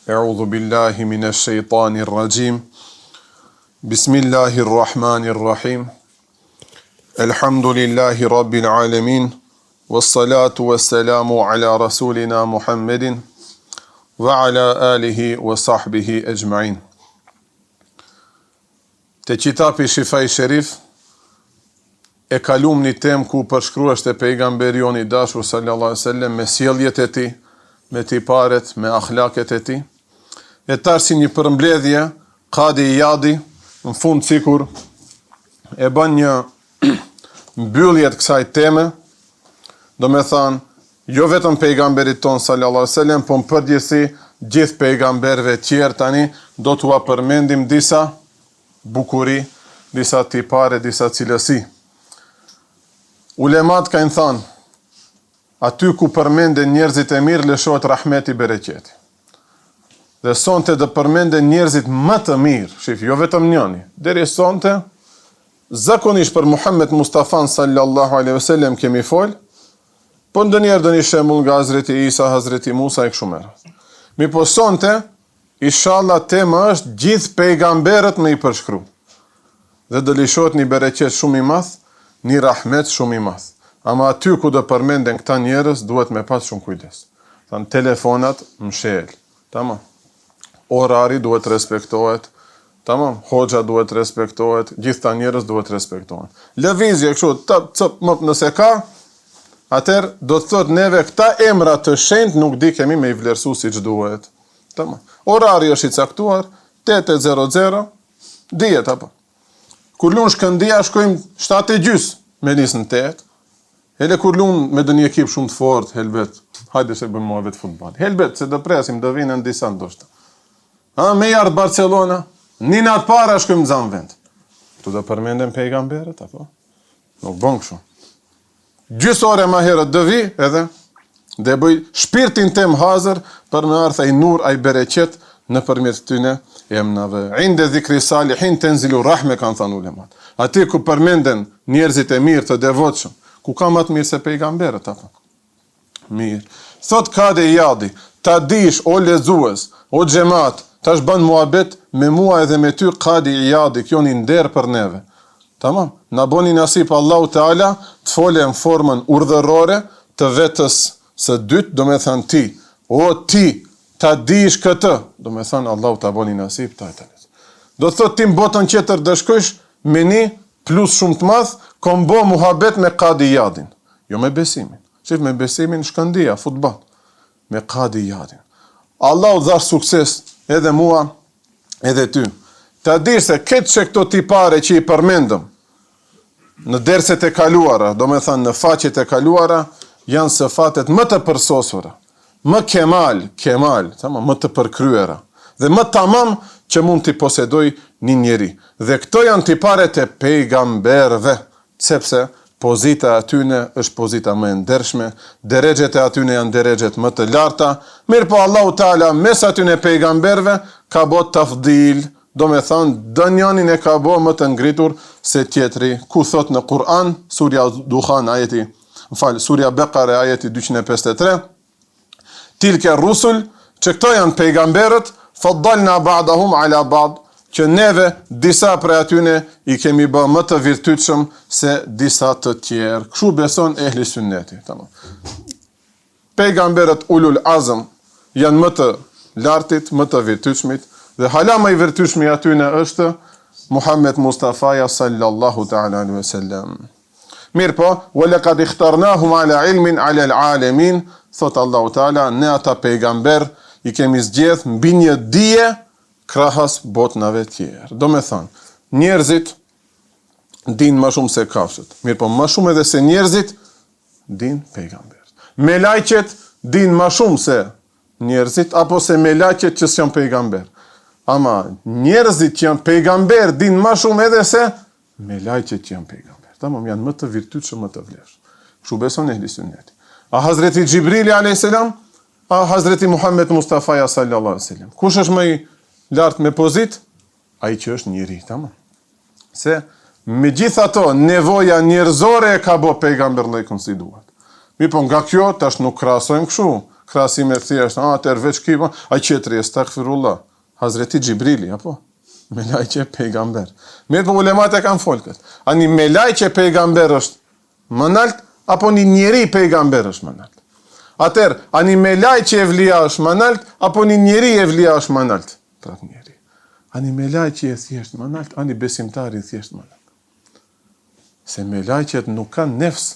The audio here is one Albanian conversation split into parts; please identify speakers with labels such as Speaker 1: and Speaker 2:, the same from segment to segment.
Speaker 1: A'udhu billahi minash shaitanir rajim. Bismillahir rahmanir rahim. Alhamdulillahi rabbil alamin. Wassalatu wassalamu ala rasulina Muhammedin wa ala alihi wa sahbihi ajma'in. Te kitapi Shifai Sherif e kalum një tem ku përshkrueshte pejgamberi jon i dashur sallallahu alaihi wasallam me sjelljet e tij, me tiparet, me akhlaket e tij. E tash si një përmbledhje, Qadi Iyadi në fund sikur e bën një mbyllje të kësaj teme, do me thanë, jo vetëm pejgamberit ton sallallahu alaihi wasallam, po në përgjithësi gjithë pejgamberëve tjerë tani do t'ua përmendim disa bukuri, disa tipare, disa cilësi. Ulemat kanë thënë, aty ku përmenden njerëzit e mirë lëshohet rahmeti bereqeti. Dhe sonte do përmenden njerëzit më të mirë, shif, jo vetëm njëni. Deri sonte zakonisht për Muhammed Mustafa sallallahu alaihi wasallam kemi fol, po ndonjëherë do një shembull nga Hazreti Isa, Hazreti Musa e kështu me radhë. Mi po sonte, inshallah tema është gjithë pejgamberët me i përshkru. Dhe do lëshohet një bereqet shumë i madh, një rahmet shumë i madh. Ama aty ku do përmenden këta njerëz duhet me pas shumë kujdes. Thanë telefonat mshel. Tamam. Orari duhet respektohet. Tamam. Hoxha duhet respektohet. Gjithë ta njerëz duhet respektohen. Lëvizje kështu, nëse ka, atëherë do të thotë neve këta emra të shenjtë nuk di kemi me i vlerësu siç duhet. Tamam. Orari është i caktuar 8:00, dihet apo. Kur lun Shkëndia shkojmë 7:30 me nisën 8. Hele kur lun me dë një ekip shumë të fort, helbet, hajde se bëjmë muhabet futbol. Helbet, se do presim, do vinë në disa ndoshta. Me ardh Barcelona, një natë para shkojmë në zanë vend. Tu do përmendem pejgamberët, apo? Nuk bën kështu. Gjysë ore ma herët do vi, edhe, dhe bëj shpirtin tem hazër, për me ardh ai nur, ai bereqet, në përmjet tyne emnave. Inde dhikri salihin tenzilu rahme, kanë thënë ulemat. Ati ku përmenden njerëzit e mirë të devotshëm, ku ka më të mirë se pejgamberët apo? Mirë. Thot Qadi Iyadi, ta dish o lexues, o xhamat, tash bën muhabet me mua edhe me ty Qadi Iyadi, kjo një nder për neve. Tamam? Na boni nasip Allahu Teala të fole në formën urdhërore të vetës së dytë, do me thënë ti, o ti, ta dish këtë, do me thënë Allahu ta boni nasip ta e. Do të thot ti në botën tjetër dëshkosh me një plus shumë të madh, kom bo muhabet me Qadi Iyadin. Jo me besimin. Shif me besimin Shkëndia, futbol. Me Qadi Iyadin. Allah u dhash sukses edhe mua, edhe ty. Ta di se këtë që këto tipare që i përmendëm në derset e kaluara, do me thënë në faqet e kaluara, janë sëfatet më të përsosura, më kemal, më të përkryera, dhe më tamam që mund t'i posedoj një njeri. Dhe këto janë tiparet e pejgamberve, sepse pozita atyne është pozita më e ndershme, deregjet e atyne janë deregjet më të larta, mirë po Allahu Teala mes atyne pejgamberve ka bo tafdil, do me thënë dënjanin e ka bo më të ngritur se tjetri, ku thot në Kur'an, surja Dukhan ajeti, surja Bekare ajeti 253, tilke rusul, që këto janë pejgamberët, faddalna ba'dahum ala ba'd, që neve disa prej atyne i kemi bë më të virtytshëm se disa të tjerë. Kështu beson ehli sunneti. Tamam. Pejgamberët ulul azm janë më të lartit, më të virtytshmit, dhe hala më i virtytshmi atyne është Muhammed Mustafaja sallallahu ta'ala alaihi wasallam. Mirë po, walaqad ikhtarnahum ala ilmin ala alalamin, thot Allahu Ta'ala, ne ata pejgamber i kemi zgjedh mbi një dije krahas botnave tjerë. Do me thënë, njerëzit din më shumë se kafshët. Mirë po, më shumë edhe se njerëzit din pejgamber. Me lajqet din më shumë se njerëzit, apo se me lajqet që s'janë pejgamber. Ama njerëzit që janë pejgamber din më shumë edhe se me lajqet që janë pejgamber. Tamam, janë më të virtytshëm, më të vlefshëm. Kështu beson ehli sunneti. A Hazreti Gjibrili a.s. A Hazreti Muhammed Mustafa sallallahu alaihi wasallam. Kush është më i lartë me pozit? Ai që është njeri, tamam. Se me gjitha ato nevoja njerëzore e ka bo pejgamber lejkun si duhet. Mi po nga kjo tash nuk krahasojmë kështu. krasime thjesht, atër veç kipa, a qetri e stakfirullah, Hazreti Gjibrili, apo? Me lajqe pejgamber. Mirë po ulemat e kanë folë këtë. A një me lajqe pejgamber është më nalt, apo një njeri pejgamber është më nalt? Atër, a një me lajqe evlia është më nalt, apo një njeri evlia është më nalt? Prap njeri. A një me lajqe e thjesht më nalt, a një besimtari e thjesht më nalt. Se me lajqet nuk kanë nefs,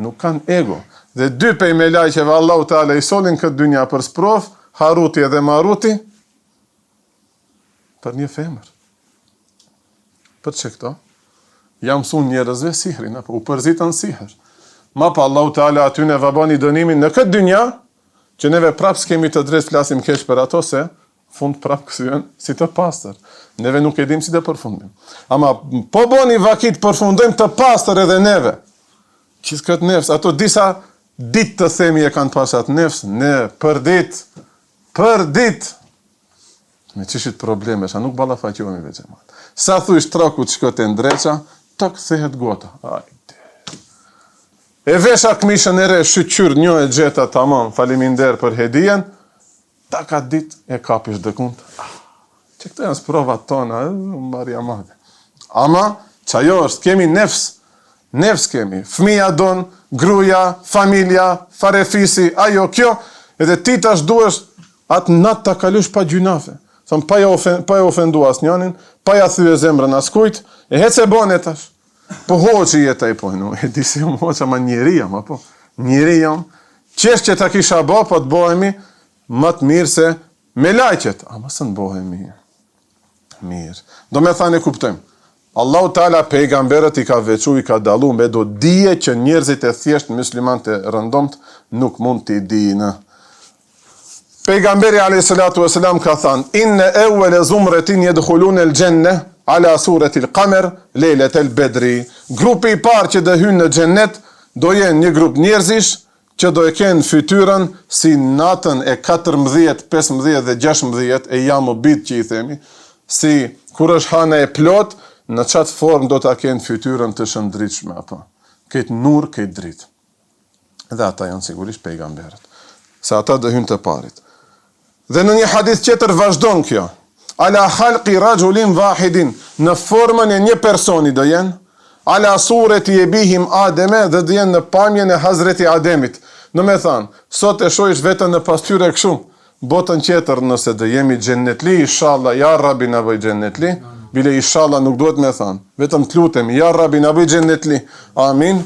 Speaker 1: nuk kanë ego. Dhe dy pej me lajqeve Allahu Teala i solin këtë dynja për sprov, Haruti edhe Maruti, për një femër. Për që këto? Jam mësun njerëzve sihrin, u përzitën sihr. Ma pa Allahu Teala aty ne vabani dënimin në këtë dynja, që neve prap s'kemi të drejt flasim keq për ato se fund prap kësyen si të pastër. Neve nuk e dim si të përfundim. Ama po boni vakit përfundojmë të pastër edhe neve. Qis këtë nefs, ato disa ditë të themi e kanë pasat nefs, ne për dit, me qishit probleme, sa nuk balafaqohemi veç e matë. Sa thuish traku të shkët e ndreqa, të këthehet gota. Ajde. E vesha këmishën e re, shqyqyr një e gjeta tamam, faliminder për hedijen, ta ka dit e kapish dëkund. Që këto janë sprovat tona, mbarja madhe. Ama, që ajo është, kemi nefs kemi, fëmija don, gruja, familja, farefisi, ajo, kjo, edhe ti tash duesh atë natë ta kalush pa gjunafe. Thëm, pa ja ofendu as njanin, pa ja thyë zemrën as kujt, e hec e bone tash. Po hoqë jetaj po, e di si hoqë, ama njeri jam, apo? Njeri jam, qesh që ta kisha bo, po të bohemi më të mirë se me lajqet. Ama së në bohemi mirë. Do me thane kuptojmë. Allahu Teala pejgamberët i ka veçu, i ka dalu, me do dije që njerëzit e thjesht muslimanët e rëndomt nuk mund t'i dijnë. Pejgamberi a.s. ka thënë, inne ewwele zumretin yedkhulun el gjenne, ala suret il kamer, lejlet el bedri. Grupi i parë që do hynë në xhennet, do jenë një grup njerëzish, që do e kenë fytyrën si natën e 14, 15 dhe 16 e jamubit që i themi, si kur është hana e plot, në qatë formë do të kenë fytyrën të shëndritshme, apo. Këtë nur, këtë dritë. Dhe ata janë sigurisht pejgamberët. Se ata do hynë të parit. Dhe në një hadith tjetër vazhdon kjo. Ala khalqi rajulin vahidin, në formën e një personi do jenë, ala sureti e bihim Ademe, dhe do jenë në pamjen e Hazreti Ademit. Në me thanë, sot e shojsh vetën në pastyre këshu, botën tjetër nëse dhe jemi gjennetli, inshallah, ja Rabbi na bëj gjennetli, bile inshallah nuk duhet me thanë, vetëm të lutemi, ja Rabbi na bëj gjennetli, amin,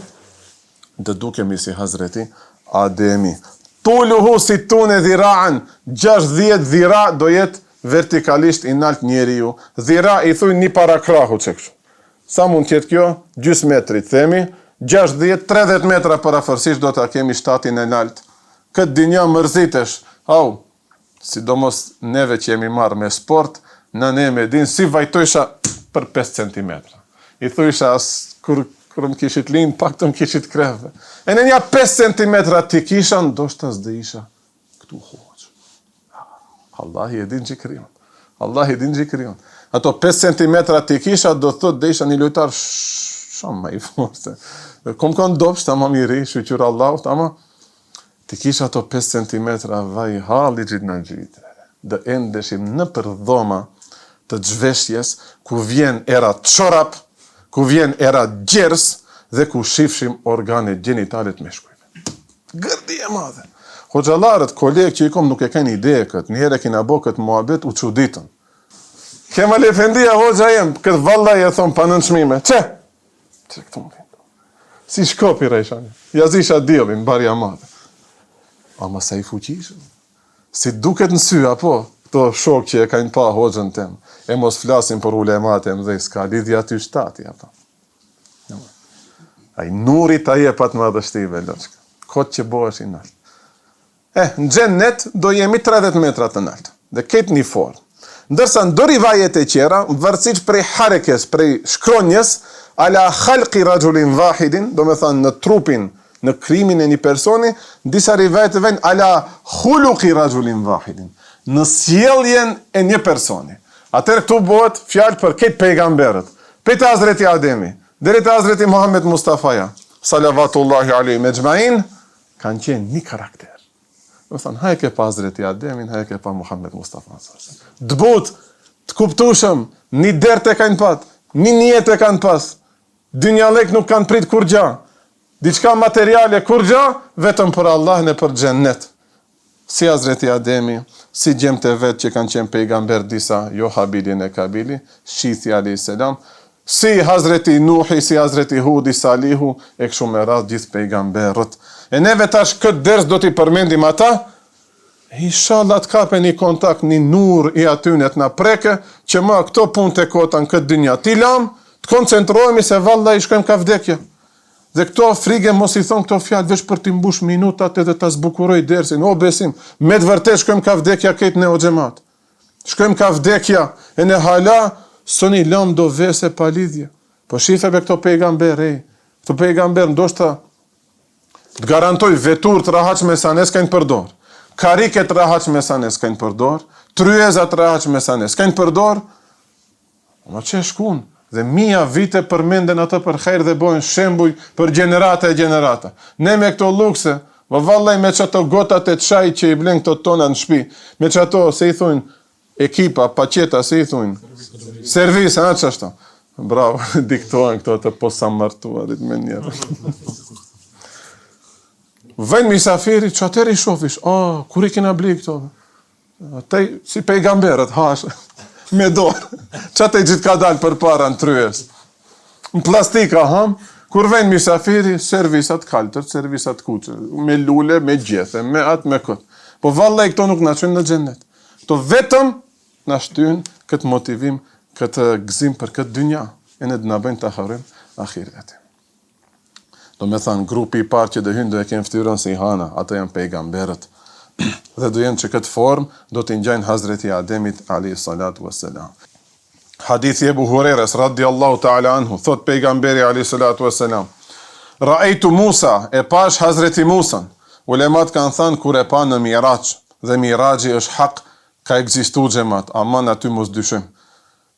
Speaker 1: dhe dukemi si Hazreti Ademi. Tuluhu si tune dhiraan, 60 dhira do jetë vertikalisht i nalt njeri ju. Dhira i thuj një parakrahu që kështu. Sa mund tjetë kjo? Gjys metrit, themi, 60-30 metra parafërsisht do të kemi shtatin e nalt. Këtë dinja mërzitesh, sidomos neve që jemi marrë me sport, në ne me din, si vajtojsha për 5 cm. I thujsha kur më kishit linë, pak të më kishit kreve. E në nja 5 cm t'i kisha, ndoshta s'de isha këtu hoqë. Allah i din që kryon. Allah i din që kryon. Ato 5 cm t'i kisha, do thot dhe isha një lojtar shumë ma i forte. Kom kanë dopsh, ta ma miri, shqyqyra Allahut, ama t'i kisha ato 5 cm, vaj halli gjitë në gjitë. Dhe endeshim në përdhoma të gjveshjes, ku vjen era çorap, ku vjen era gjerës, dhe ku shifshim organe genitalit me shkujve. Gërdi e madhe. Hoxalarët, kolegë që i kom nuk e kanë ide këtë, njëre kina bo këtë muhabet u quditën. Kema lefendia hoxha jem, këtë vallaj e thonë pa nënçmime. Që këtu më vindu. Si shkopi rejshani. Jazisha dilin, barja madhe. Ama sa i fuqishëm. Si duket në sy, apo, këto shok që e kanë pa hoxhën tem, e mos flasim për ulemat e mdhej, s'ka lidhja ty shtati, apo. Ai nurit a je pat madhështive, loqka. Kotë që bo është i nalt. Në xhennet do jemi 30 metra të nalt. Dhe ketë një formë. Ndërsa në do rivajet e qera, vërësiq prej harekes, prej shkronjes, ala khalqi rajulin vahidin, do me thënë në trupin, në krimin e një personi, disa rivajet e vejnë ala khuluqi rajulin vahidin, në sjelljen e një personi. Atër këtu bëhet fjalë për këtë pejgamberët, për të Hazreti Ademi, deri të Hazreti Muhammed Mustafaja, salavatullahi alaihi me gjmain, kanë qenë një karakter. Do thënë, hajke pa Hazreti Ademin, hajke pa Muhammed Mustafa. Dëbut, të kuptushëm, një derte kanë pat, një njete kanë pas, dynjalek nuk kanë prit kur gja, diçka materiale kur gja, vetëm për Allah e për xhennet. Si Hazreti Ademi, si gjemët e vetë që kanë qenë pejgamber disa, jo Habilin e Kabili, Shithi a.s. Si Hazreti Nuhi, si Hazreti Hudi, Salihu, e kështu me radhë gjithë pejgamberët. E neve tash këtë ders do t'i përmendim ata, inshallah të kape një kontakt, një nur i atynet na preke, që ma këto punë të kota në këtë dynja t'i lam, të koncentrohemi se valla i shkojmë ka vdekja. Dhe këto frige mos i thonë këto fjalë veç për t'i mbush minutat edhe ta zbukuroj dersin. O besim, me të vërtet shkojmë ka vdekja këtë në o xhamat. Shkojmë ka vdekja e në hala soni lam do vese pa lidhje. Po shifeve këto pejgamber, këto pejgamber ndoshta të garantoj vetur të rahatshme sa ne s'kajnë përdor. Karike të rahatshme sa ne s'kajnë përdor. Tryeza të rahatshme sa ne s'kajnë përdor. Ma që shkun? Dhe mia vite përmenden atë për hajër dhe bojnë shembuj për gjenerata e gjenerata. Ne me këto lukse, vallaj me çato gotat e çaj që i blen këto tona në shtëpi, me çato se i thonë ekipa, paqeta se i thonë servis, a çashta. Bravo, diktojnë këto të posamartuarit me njerë. Vjen misafiri, çatëri shofish, kur i kena bli këto? Te si pejgamberët, hash. Me dorë, qatë e gjithë ka dalë për para në tryes. Në plastika, kur vjen misafiri, servisat kaltër, servisat kuqë, me lule, me gjethe, me atë, me këtë. Po vallaj këto nuk na çojnë në xhennet. Këto vetëm na shtyn këtë motivim, këtë gëzim për këtë dynja, e ne do na bëjnë të harrojmë ahiretin. Do me thënë, grupi i parë që do hyjnë do e kenë fytyrën si hana, ato janë pejgamberët. Dhe do jenë që këtë formë do t'i ngjajnë Hazreti Ademit alayhi salatu wassalam. Hadithi Ebu Hurerës radiallahu ta'ala anhu, thot pejgamberi alayhi salatu wassalam, Ra'aytu Musa, e pash Hazreti Musan. Ulemat kanë thënë kur e pa në Miraj, dhe Miraji është hak, ka ekzistu xhamat, ama aty mos dyshojmë.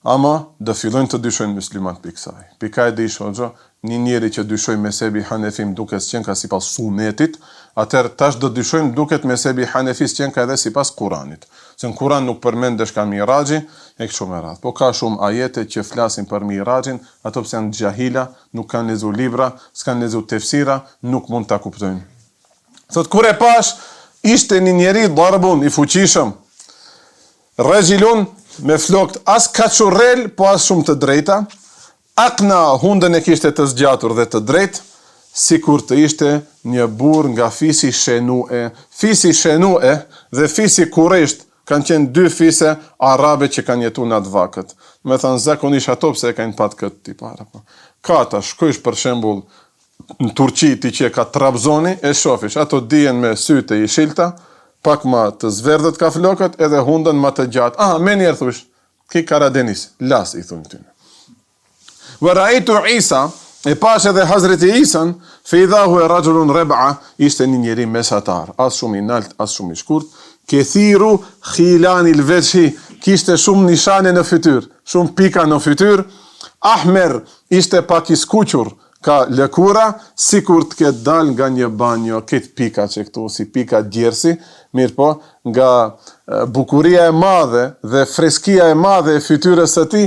Speaker 1: Ama do fillojnë të dyshojnë muslimat për kësaj. Pika e dish hoxha, një njeri që dyshoj mezhebi Hanefim duke s'qenë ka sipas sunetit, atëherë tash do dyshojmë duket mezhebi Hanefis qenë ka edhe sipas Kuranit. Se në Kuran nuk përmendesh ka Miraxhi e kështu me radhë. Po ka shumë ajete që flasin për Miraxhin, ato pse janë xahila, nuk kanë lexuar libra, s'kanë lexuar tefsira, nuk mund ta kuptojnë. Thot kur e pash, ishte një njeri darbun i fuqishëm. Rajulun me flokt as kaçurrel, po as shumë të drejta. Akna hundën e kishte të zgjatur dhe të drejtë, sikur të ishte një burr nga fisi Shenue. Fisi Shenue dhe fisi Kuresht kanë qenë dy fise arabe që kanë jetuar në atë vakët. Me thënë zakonisht ato pse kanë pat këtë tip arab. Ka ta shkojsh për shembull në Turqi ti që ka Trabzoni e shofish, ato dihen me sytë i shilta, pak ma të zverdhët ka flokët edhe hundën ma të gjatë. Me njerë thush, ki Karadenis, las i thunë këtyne. Wa ra'aytu Isa, e pash edhe Hazreti Isan, fe idhahu e rajulun reb'a, ishte një njeri mesatar, as shumë i nalt, as shumë i shkurt, kethiru khilanil veçhi, kishte shumë nishane në fytyr, shumë pika në fytyr, ahmer, ishte pak i skuqur, ka lëkura, sikur të ketë dal nga një banjo, këtë pika që këtu, si pika djersi, mirë po, nga bukuria e madhe dhe freskia e madhe e fytyrës së tij,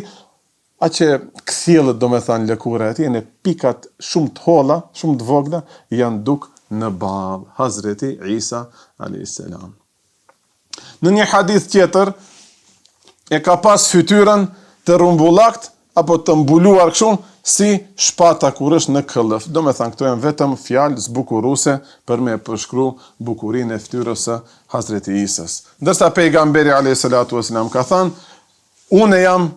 Speaker 1: a që këthjelët do me thanë lëkura e ti, në pikat shumë të holla, shumë të vogla, janë duk në bal, Hazreti Isa a.s. Në një hadith tjetër, e ka pas fytyrën të rumbullakt, apo të mbuluar kështu, si shpata kur është në këllëf. Do me thanë, këto janë vetëm fjalë zbukuruse për me përshkru bukurinë e fytyrës së Hazreti Isës. Ndërsa pejgamberi a.s. ka thënë, unë jam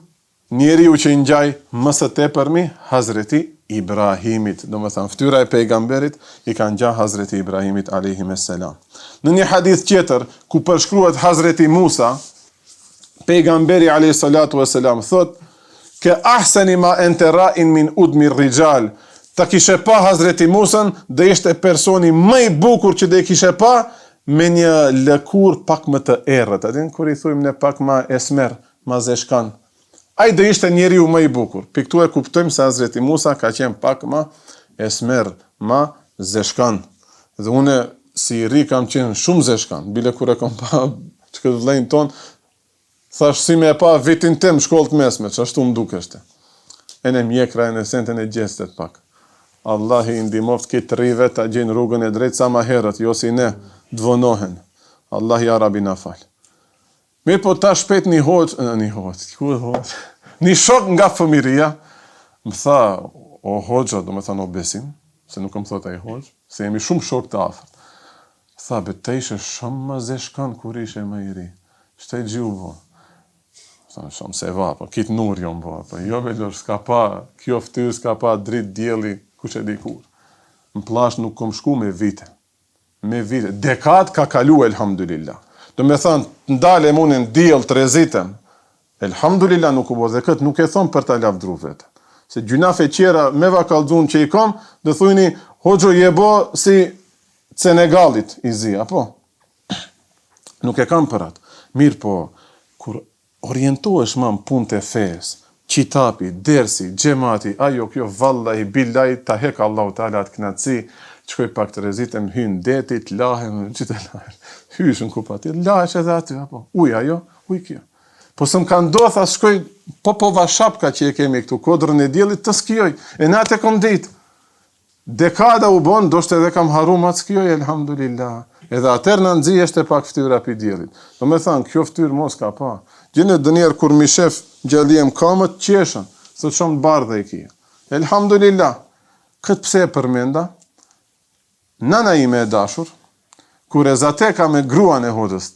Speaker 1: njeriu që i ngjaj më së tepërmi Hazreti Ibrahimit. Do me thënë, fytyra e pejgamberit i ka ngjaj Hazreti Ibrahimit a.s. Në një hadith tjetër, ku përshkruhet Hazreti Musa, pejgamberi a.s. thot, ke ahseni ma entera'in min udmi rijal, ta kishe pa Hazreti Musën, dhe ishte personi më i bukur që dhe kishe pa, me një lëkur pak më të errët. Adin, kur i thujmë ne pak ma esmer, ma zeshkan, ai do ishte njeriu më i bukur. Piktu e kuptojmë se Hazreti Musa ka qenë pak ma esmer, ma zeshkan. Dhe une si i ri kam qenë shumë zeshkan, bile kur e kam pa që këtë vlejnë ton, thash si me e pa vitin tim shkollë të mesme, që ashtu më dukeshte. E në mjekra e në sentën e gjestet pak. Allah i ndimoft këtë rive të gjenë rrugën e drejtë sa ma herët, jo si ne dvonohen. Allah i arabi na falë. Mirë po ta shpet një shok nga fëmiria, më tha, o hoxha, do me tha në besim, se nuk më thot e hoxh, se jemi shumë shok të afërt. Tha, te ishe shumë më zeshkan kur ishe më i ri. Shte gjiu bo. Tha, shumë se va, po kitë nur jo më bo. Po jo belor, s'ka pa, kjo ftyrë s'ka pa dritë djeli, ku që di kur. Në plash nuk kom shku me vite. Me vite. Dekat ka kalu, elhamdulillah. Do me thanë, ndale munin djel të rezitën. Elhamdulillah nuk u bo, dhe këtë nuk e thonë për ta lavdru vetë. Se gjunafe qera me va kalzun që i kom, dhe thujni, hoxho je bo si Senegalit i zi, apo? Nuk e kam për atë. Mirë po, kur orientohesh ma në punë të fes, qitapi, dersi, gjemati, ajo kjo vallahi, billahi, ta hek Allahu ta'ala atë knatësi, qkoj pak të rezitem, hynë detit, lahem, qite lahem, hyshën ku pati, lahesh edhe aty, apo? Uj ajo, uj kjo. Po së më ka ndodhë, as shkoj, po shapka që e kemi këtu, kodrën e djelit, të skjoj, e natë e kom ditë. Dekada u bon, do shte edhe kam haru ma të skjoj, elhamdulillah. Edhe atër në nëzi eshte pak ftyra pi djelit. Do me thanë, kjo ftyrë mos ka pa. Gjene dënjerë kur mi shef gjallijem kamët, qeshën, së të shumë të bardhe i kia. Elhamdulillah. Këtë pse e përmenda, nana ime e dashur, kur e zateka me gruan e hodës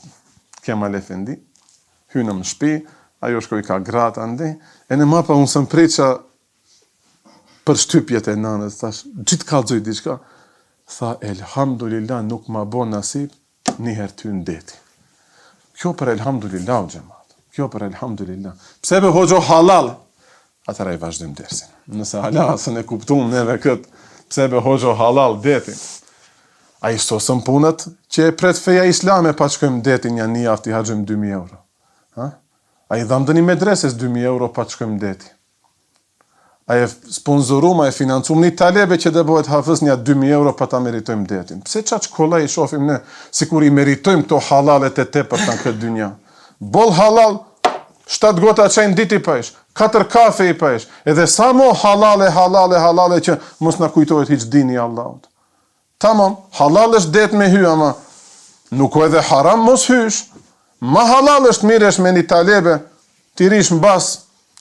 Speaker 1: Kemal Efendi, hynë më shpi, ajo shkoj ka gratë andi, e në mapa unë sëm preqa për shtypjet e nanës, thash, gjithë kalzoj diçka, tha, elhamdulillah, nuk ma bon nasib, njëherë ty në deti. Kjo për elhamdulillah, o gjemat, kjo për elhamdulillah. Pse be hoxho halal? Atëra i vazhdim dersin. Nëse halal, së ne kuptum neve këtë, pse be hoxho halal deti. A i sosëm punët që e pret feja islame, pa qëkojmë deti një afti haqëm 2.000 euro. A i dham dëni medreses 2.000 euro, pa qëkojmë deti. A e sponsorum, a e financum një talebe që dhe bëhet hafës një 2.000 euro pa ta meritojmë detin. Pse qa që kolla i shofim ne, si kur i meritojmë këto halalet e te për të në këtë dynja. Bol halal, 7 gota qajnë dit i pëjsh, 4 kafe i pëjsh, edhe sa mo halale që mos në kujtojt hiq dini Allahut. Tamam, halal është det me hy, ama nuk o edhe haram mos hysh. Ma halal është miresh me një talebe, ti rish mbas,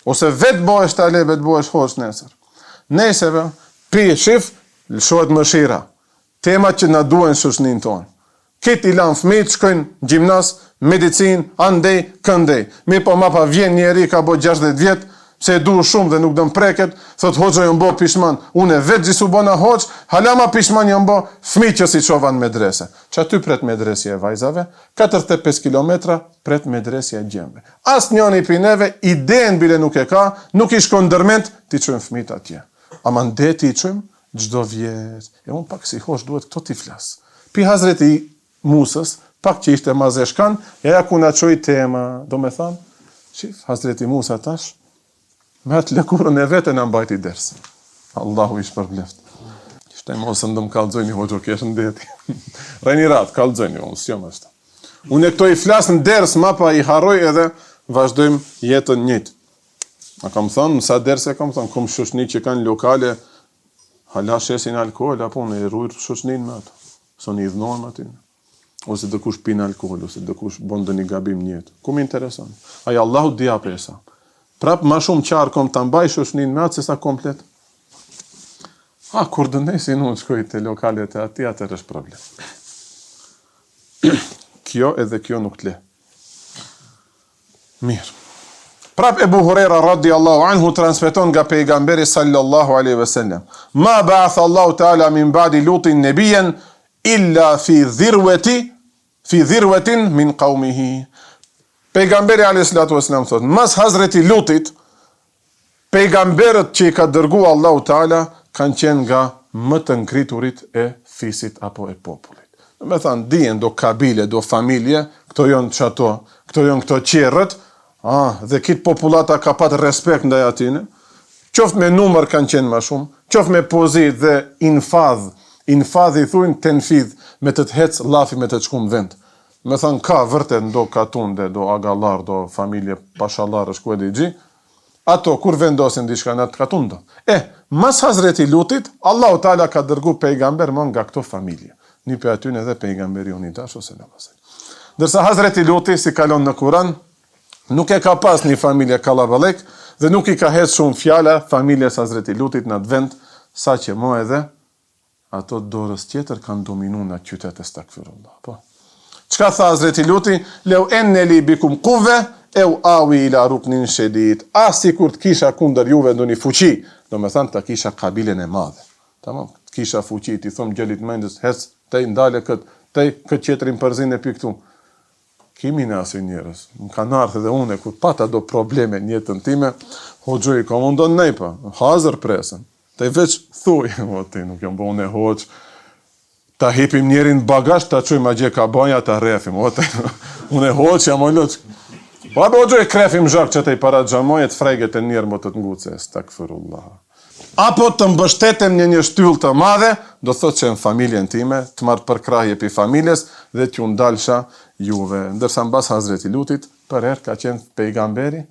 Speaker 1: ose vetë bëhesh talebe, të bëhesh hosh nesër. Neseve, pi, shif, lëshohet mëshira. Temat që na duhen shoshnin tonë. Këtë i lanë fëmijët, shkojnë gjimnas, medicin, andej, këndej. Mi po mapa vjen njeri, ka bo 60 vjetë, se e du shumë dhe nuk dëm preket, thot hoxha jë mbo pishman, unë e vetë gjithu bona hoxh, halama pishman jë mbo, fëmijë që si qova në medrese. Që aty pret medresja e vajzave, 45 kilometra pret medresja e gjembe. As njëni për neve, idenë bile nuk e ka, nuk i shkon dërment, ti qëmë fëmijët atje. Ama ndeti i qëmë, gjdo vjetë. E unë pak si hoxh duhet këto ti flasë. Pi Hazreti Musës, pak që ishte mazeshkan, ja ku na qoj tema, do me thamë, shif, Hazreti Musa tash, me atë lëkurën e vete në mbajti dërës. Allahu ish përbleft. Shtaj mosë ndëm kalzojni hoxho kesh në deti. Rejni ratë, kalzojni, unë s'jom është. Unë e këto i flasë në dërës, mapa i haroj edhe vazhdojmë jetën njëtë. A kam thënë, nësa dërës e kam thënë, kom shoshni që kanë lokale, hala shesin alkohol, apo në i rujrë shoshnin me ato. So një idhnohen me aty. Ose dëkush pinë alkohol, ose dëkush bondë një gabim njëtë. Kum intereson. Aja Allahu dhja presa. Prap ma shumë qarë kom të mbaj shoshnin me atë se sa komplet. Kur dëndesi në shkoj të lokalet e ati, atër është problem. Kjo edhe kjo nuk të le. Mirë. Prap Ebu Hurera radiallahu anhu transmeton nga pejgamberi sallallahu aleyhi ve sellem. Ma ba'ath Allahu ta'ala min ba'di lutin nebijen illa fi dhirwetin min qaumihi. Pejgamberi a.s. thot, mas Hazreti Lutit, pejgamberët që i ka dërgu Allahu Ta'ala, kanë qenë nga më të nkriturit e fisit apo e popullit. Me thanë, dijen do kabile, do familje, këto jonë qato, këto jonë këto qerët, dhe kitë populata ka patë respekt ndaj atine, qoftë me numër kanë qenë ma shumë, qoftë me pozit dhe infadh infadhi thujnë tenfidh, me të hec llafi me të çkum vend. Me thënë ka vërtet do katunde, do agallar, do familje pashallar është ku e digji, ato kur vendosin diçka në atë katundë. Mas Hazreti Lutit, Allahu Taala ka dërgu pejgamber më nga këto familje. Një për aty edhe pejgamberi unë i dashur sallallahu alaihi wasallam. Ndërsa Hazreti Luti, si kalon në Kur'an, nuk e ka pas një familje kallaballek dhe nuk i ka hedhur shumë fjala familjes Hazreti Lutit në atë vend, saqë më edhe ato dorës tjetër kanë dominuar në qytet e stakfirullah. Po. Çka tha Hazreti Luti? Leu enneli bikum quve eu awi ila ruknin shedid. Sikur të kisha kundër juve ndonjë fuqi, domethënë ta kisha kabilen e madhe. Tamam, të kisha fuqi, ti thom gjelit mendës, hec, te ndale këtë qetrin përzin e pi këtu. Kimi në asë njerës, më kanë ardhur edhe une, kur pata do probleme në jetën time, hoxhoj, ka mundon nej pa, hazër presën. Te veç thuj, o ti nuk jam bëune hoxh, ta hipim njerin bagazh, ta çojmë agje ka banja, ta rrefim, o ti, une hoxh jam oloq. Po abe hoxhoj krefim zhak që te i para xhamojet, freget e njerë më të të nguce, stakfirullah. Apo të mbështetem një shtyllë të madhe, do thot që në familjen time, të marrë përkrahje për familjes dhe t'ju ndalsha juve. Ndërsa mbas Hazreti Lutit, për herë ka qenë pejgamberi,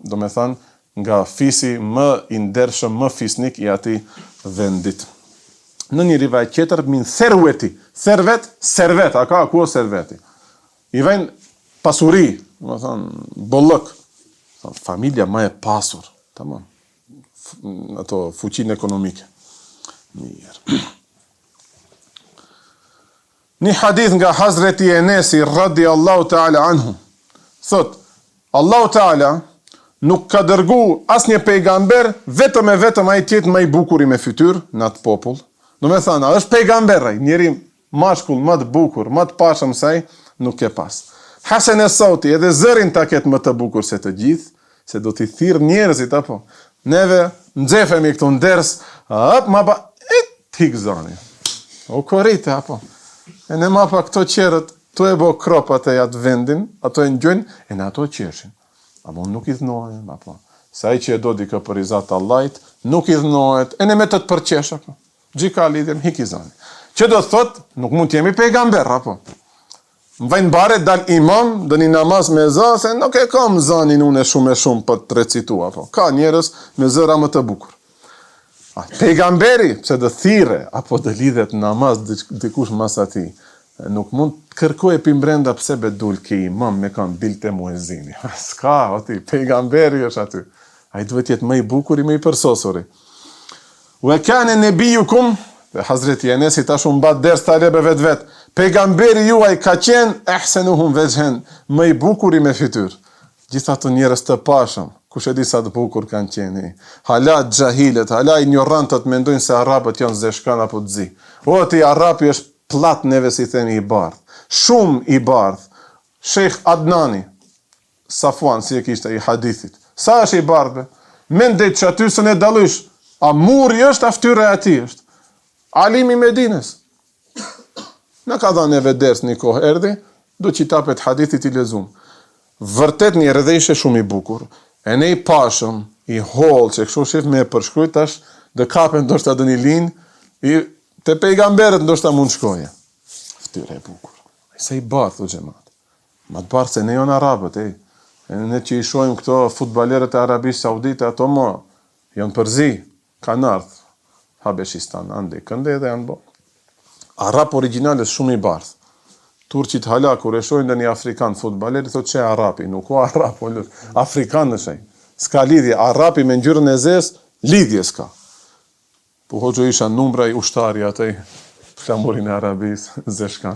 Speaker 1: do me thënë, nga fisi më i ndershëm, më fisnik i atij vendit. Në një rivaj tjetër, min therweti, servet, a ka ku o serveti? I vejnë pasuri, do me thënë, bollëk, familja më e pasur, tamam. Ato fuqin ekonomike. Mirë. Një hadith nga Hazreti Enesi radiallahu ta'ala anhu. Thot, Allahu ta'ala nuk ka dërgu as një pejgamber, vetëm ai tjetë më i bukuri me fytyr në atë popull. Do me thana, është pejgamber ai, njeri mashkull më të bukur, më të pashëm saj, nuk e pas. Hasan e Sauti edhe zërin ta ketë më të bukur se të gjithë, se do t'i thirr njerëzit apo. Neve nxefemi këtu nders, ma pa, tik zani. O korite, apo. E ne ma pa këto qerët, tu e bo kropat e atë vendin, ato e njën, e në ato qeshin. Apo nuk i dhnohem, apo. Sa i që e do di ka për izat Allahit, nuk i dhnohet, e ne me të të përqesh, apo. Gjika lidhjem, hik i zani. Që do thot, nuk mund t'jemi pejgamber, apo. Më vajnë bare, dal imam, dhe një namaz me zë, se nuk e kam zanin unë shumë për të recitua, apo. Ka njerës me zëra më të bukur. Pejgamberi, pse dhe thire, apo dhe lidhet namaz dikush mas ati, nuk mund të kërkoj e pimbrenda pse bedul ki imam me kam bilte muezini. Ska, ati, pejgamberi është aty. A i duhet jetë më i bukuri, më i përsosuri. U e kane nebijukum, dhe Hazreti Enesi ta shumë bat ders talebe vetë, pejgamberi juaj ka qenë, ehsenuhum veçhen, më i bukuri me fytyr. Gjitha të njerës të pashëm, kush e di sa të bukur kanë qeni. Hala gjahilet, hala ignorantët mendojnë se arabët janë zeshkan apo të zi. O, ti arabi është plat neve si themi i bardh. Shumë i bardh. Sheikh Adnani, Safuan, si e kishte i hadithit. Sa është i bardhbe? Mendej që aty së ne dalysh, a muri është, a ftyre ati është. Alimi Medines. Në ka dha neve ders një kohë erdi, do që i tapet hadithit i lezum. Vërtet një rëdhejshe shumë i bukur, e ne i pashëm, i hollë, që kështu shif me e përshkrujt, tash dhe kapen ndoshta dhe një linë, te pejgamberet ndoshta mund shkoje. Ftyre e bukur. Se i barth, u gjemat. Ma të barth se ne jonë arabët, e ne që i shojmë këto futbalerët e Arabisë Saudite, ato mo, jonë përzi, kanë ardhë. Habeshistan, ande, kënde edhe janë bo. Arab originales shumë i bardh. Turqit hala, kur e shojnë dhe një Afrikan futbaleri, thot që e Arapi, nuk o Arap, Afrikan në shej. Ska lidhje, Arapi me ngjyrën e zes, lidhje s'ka. Po hoxho isha numra i ushtari atej, flamurin e Arabis, zeshkan.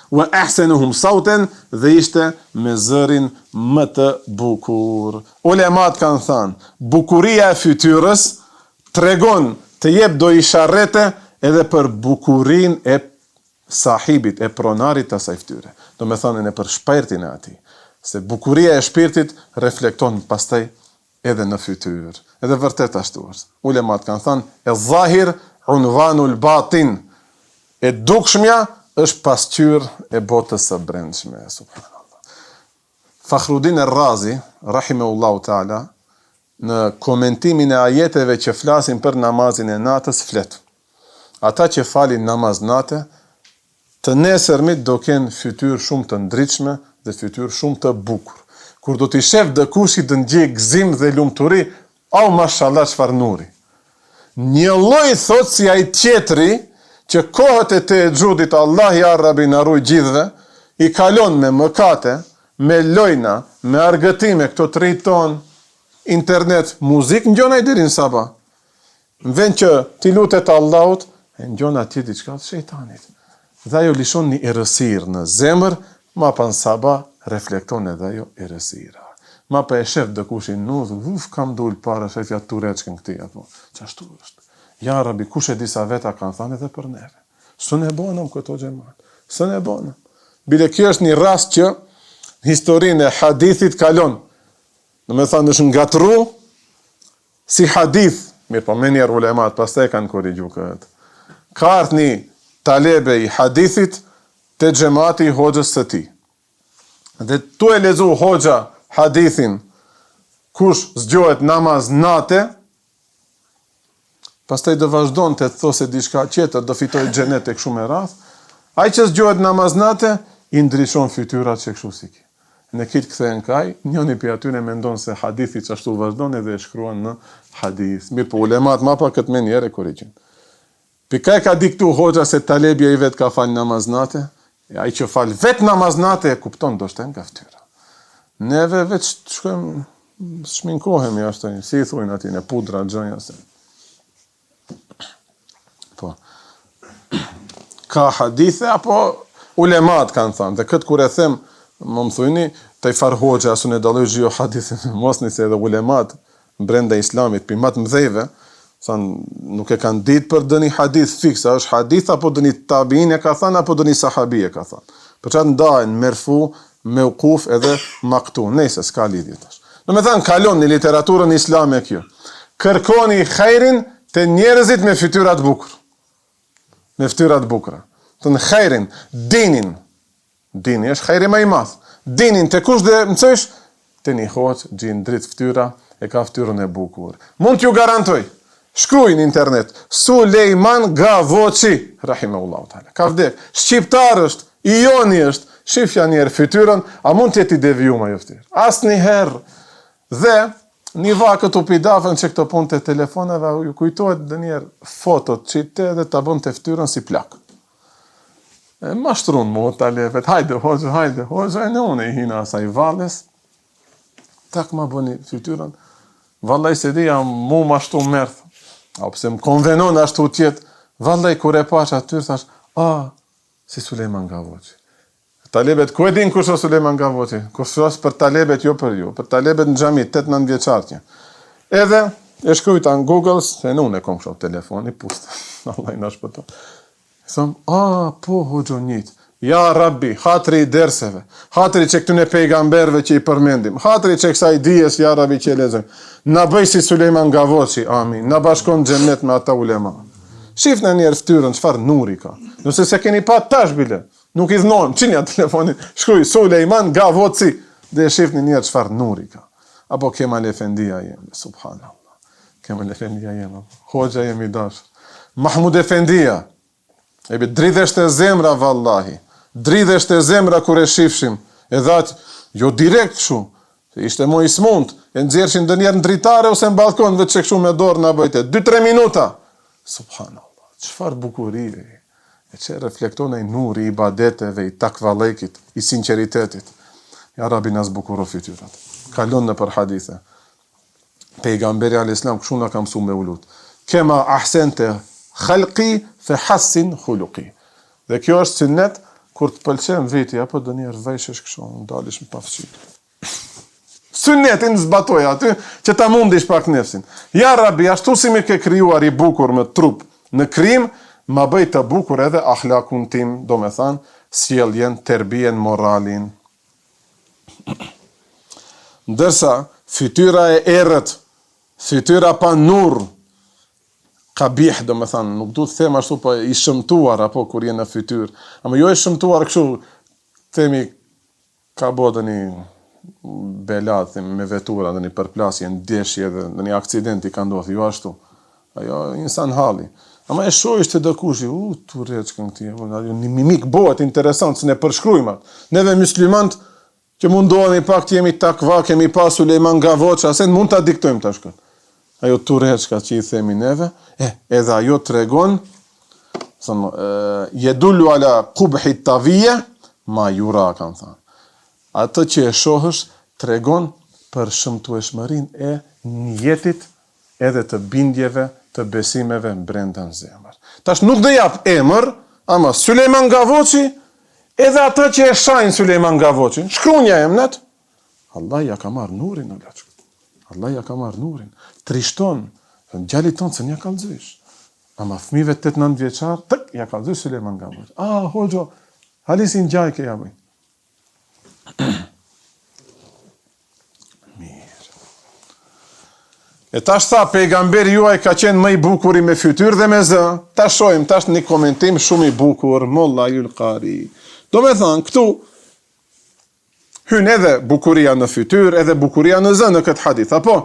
Speaker 1: Wa ahsanuhum sauten, dhe ishte me zërin më të bukur. Ulemat kanë thënë, bukuria e fytyrës tregon të jep do isharete edhe për bukurin e sahibit, e pronarit të asaj fytyre. Do me thënë e për shpirtin e ati. Se bukuria e shpirtit reflekton pastaj edhe në fytyrë. Edhe vërtet ashtu është. Ulemat kanë thënë, e zahir unvanul batin, e dukshmja është pasqyrë e botës së brendshme, subhanallah. Fakhrudin e Razi, rahimehullahu ta'ala, në komentimin e ajeteve që flasin për namazin e natës flet. Ata që falin namaz nate, të nesërmit do kenë fytyrë shumë të ndritshme dhe fytyrë shumë të bukur. Kur do t'i shef dëkush i të ndjej gëzim dhe lumturi, au mashallah çfarë nuri. Një lloj thot si ai tjetri që kohët e te xhudit Allah ja Rabbi na ruaj gjithëve, i kalon me mëkate, me lojna, me argëtime, këto triton, internet, muzik, ngjona i deri në sabah. Në vend që ti lutet Allahut, e ngjona ti diçka të shejtanit. Dhe ajo lishon një errësirë në zemër, ma pa në sabah reflekton edhe ajo errësira. Ma pa e shef dëkushin nuzë, kam dul para shefja tureçkën këti, apo, qashtu është. Ja Rabbi, kush e disa veta kanë thënë edhe për neve. Së ne bonëm këto xhamat. Së ne bonëm. Bile kjo është një rast që historinë e hadithit kalon. Në me thënë është ngatru si hadith. Mirë, po me njerë ulemat, pastaj kanë korrigju këtë. Ka ardhur një talebe i hadithit te xhamati i hoxhës së tij. Dhe tu e lezu hoxha hadithin kush zgjohet namaz nate, pastaj do vazhdon të thosë diçka tjetër, do fitoj xhenet e kështu me radh. Ai që zgjohet namaz nate, i ndryshon fytyrat që kështu si ki. Në kitë kthehen kaj, njëni për atyre mendon se hadithi që ashtu vazhdon edhe e shkruan në hadith. Mirë, po ulemat ma pa këtë menjerë e korrigjin. Pikaj ka diktu hoxha se talebja i vetë ka falë namaznate, ai që falë vetë namaznate e kupton do shtem ka ftyra. Neve vetë shkojmë, shminkohemi ashtë, si i thujnë ati në pudra, gjënja se. Po, ka hadithe, apo ulemat kanë thënë, dhe këtë kur e them, më thujni, të i farë hoxha, asu në daloj zhjo hadithin, mosni se edhe ulemat, brenda islamit, për matë mdhejve, nuk e kanë ditë për dëni hadith fiksa, është hadith apo dëni tabiin e ka thënë, apo dëni sahabi e ka thënë. Për qatë ndajnë, merfu, meuquf edhe maktu, nejse, s'ka lidhje tash. Në me thënë, kalon një literaturën islame kjo. Kërkoni khejrin të njerëzit me fytyrat bukur. Me fytyrat bukra. Të në khejrin, dinin. Dini është khejri ma i math. Dinin të kush dhe mësësh, të një hoqë, gjinë dritë fytyra, e ka fytyrën e bukur. Mund t'ju garantoj, shkruj në internet, Sulejman Gavoçi, rahimahullahu ta'ala. Ka vdek, shqiptar është, i joni është, shifja njerë fytyrën, a mund t'jeti devijum ajo fytyrë? Asë një herë. Dhe, një vakët u pidafën që këto punë të telefonave, ju kujtojt dhe njerë fotot që te dhe ta bën të fytyrën si plak. E mashtrun mu të lepet, hajde, hoxha, e në une i hina asaj valles, tak ma bëni fytyrën, vallaj se di jam mu mashtu mërth, a pëse më konvenon ashtu tjetë, vallaj kur e pash atyr, thash, si Sulejman Gavoçi. Talebet, ku e din kush është Sulejman Gavoçi? Kush është për talebet, jo për ju, për talebet në xhami, 8-9 vjeçartje. Edhe, e shkrujta në Google, se në unë e kom shumë telefoni, pustë, Allah i nash për to. Thëm, po, hoxhonjit, ja Rabbi, hatri i derseve, hatri që këtune pejgamberve që i përmendim, hatri që kësa i dijes, ja Rabbi që i lezëm, na bëj si Sulejman Gavoçi, amin, na bashkon xhenet me ata ulema. Shif në njerë ftyrën, çfar nuri ka. Nëse se keni pa tash bile, nuk i dhnojmë, qinja telefonin, shkruj Sulejman Gavoçi, dhe shif në njerë çfar nuri ka. Apo Kemal Efendia jemi, subhanallah. Kemal Efendia jemi, hoxha jemi dashur. Mahmud Efendia, ebi dridhesht e zemra vallahi, dridhesht e zemra kur e shifshim, e dhatë, jo direkt shu, ishte mo i smund, e nxjerrshin dë njerë në dritare ose në balkon, dhe që këshu me dorë në bëjte, 2-3 minuta, subhanallah, qëfar bukuriri, e që reflekton e nuri i badeteve, i takvalekit, i sinceritetit, ja Rabbi nas bukuro fytyrat, kalon në për hadithe, pejgamberi al-Islam, këshu në kam su me ulut, kema ahsente khalqi fe hassin khuluqi. Dhe kjo është sunnet, kur të pëlqen veti, apo do njerë vejshesh kështu, ndalish më pafëqik. Sunnetin zbatoj aty, që ta mundish pak nefsin. Ja Rabbi, ashtu si mi ke krijuar i bukur me trup në krim, ma bëj të bukur edhe ahlakun tim, do me thanë, sjelljen, terbien, moralin. Ndërsa, fytyra e errët, fytyra pa nur, kabih, do me thanë, nuk du të them ashtu po i shëmtuar, apo kur jenë në fytyr. Ama jo e shëmtuar kështu, themi, ka bodë një bela, me vetura, në një përplasje, në deshje dhe në një aksident i ka ndodhur, jo ashtu. Ajo insan halli. Ama e shohësh të dëkushi, tu reçkën këti, një mimik bëhet interesant, se ne përshkrujmë. Neve muslimant, që mundohemi pak të jemi takva, kemi pas Sulejman Gavoça, se mund ta diktojmë tash këtë. Ajo turreçka që i themi neve, edhe ajo tregon, jedullu ala qubhi tavije, ma jura, kanë thënë. Atë që e shohësh, tregon për shëmtueshmërinë e njetit edhe të bindjeve, të besimeve brenda në zemër. Tash nuk dhe jap emër, ama Sulejman Gavoçi, edhe atë që e shajnë Sulejman Gavoçin, shkruanja emnet, Allah ja ka marrë nurin, Allah ja ka marrë nurin. Trishton, djalit tonë se nja kallëzysh. Ama fëmijëve 8-9 vjeçar, ja kallëzysh Sulejman Gavoçi. Hoxho, halisin gjajke ja bëj. E tash tha, pejgamberi juaj ka qenë më i bukur me fytyrë dhe me zë. Tash shohim, tash një komentim shumë i bukur, Molla Yulqari. Do me thënë, këtu hyn edhe bukuria në fytyrë, edhe bukuria në zë në këtë hadith, apo?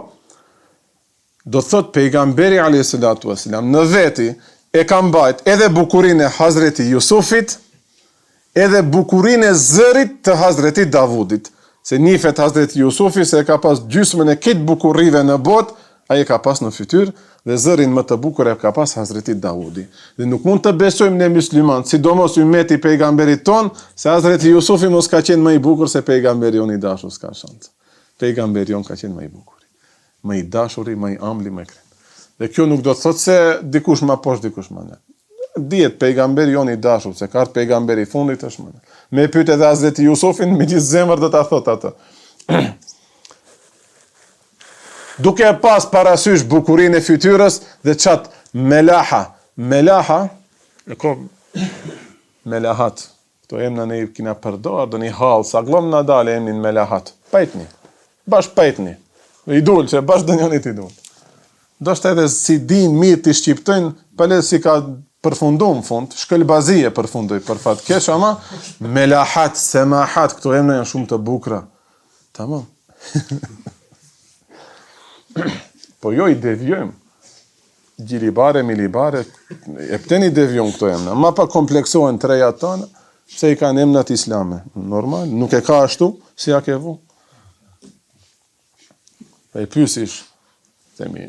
Speaker 1: Do thot pejgamberi a.s. në veti e ka mbajt edhe bukurinë e Hazreti Jusufit, edhe bukurinë e zërit të Hazreti Davudit. Se nifet Hazreti Jusufi se e ka pas gjysmën e kitë bukurive në botë, ai e ka pas në fytyrë, dhe zërin më të bukur e ka pas Hazreti Davudi. Dhe nuk mund të besojmë ne muslimanë, sidomos ummeti pejgamberit ton, se Hazreti Jusufi mos ka qenë më i bukur se pejgamberi jon i dashur, s'ka shans. Pejgamberi jon ka qenë më i bukur, më i dashuri, më i ambli, më i kret. Dhe kjo nuk do të thotë se dikush më poshtë, dikush më lart. Dihet pejgamberi jon i dashur, se ka pejgamberi i fundit është më. Me pyet edhe Hazreti Jusufin, me gjithë zemër do ta thotë atë. Duke pas parasysh bukurinë e fytyrës dhe çat melaha, melahat. Këto emna ne kina përdor, do një hall, sa glom na dale emnin melahat. Pajtni. Bash pajtni. I dul që bash dënjonit i dul. Do shtë edhe si din mirë të shqiptojnë, pale si ka përfundu në fund, shkëlbazije përfundoj për fat kesh, ama melahat, semahat, këto emna janë shumë të bukra. Tamam. Po jo i devjojmë. Gjilibare, milibare, e pëteni devjojmë këto emna. Ma pa kompleksohen treja tënë, se i kanë emnat islame. Normal, nuk e ka ashtu, si a ke vu. E pysish, themi,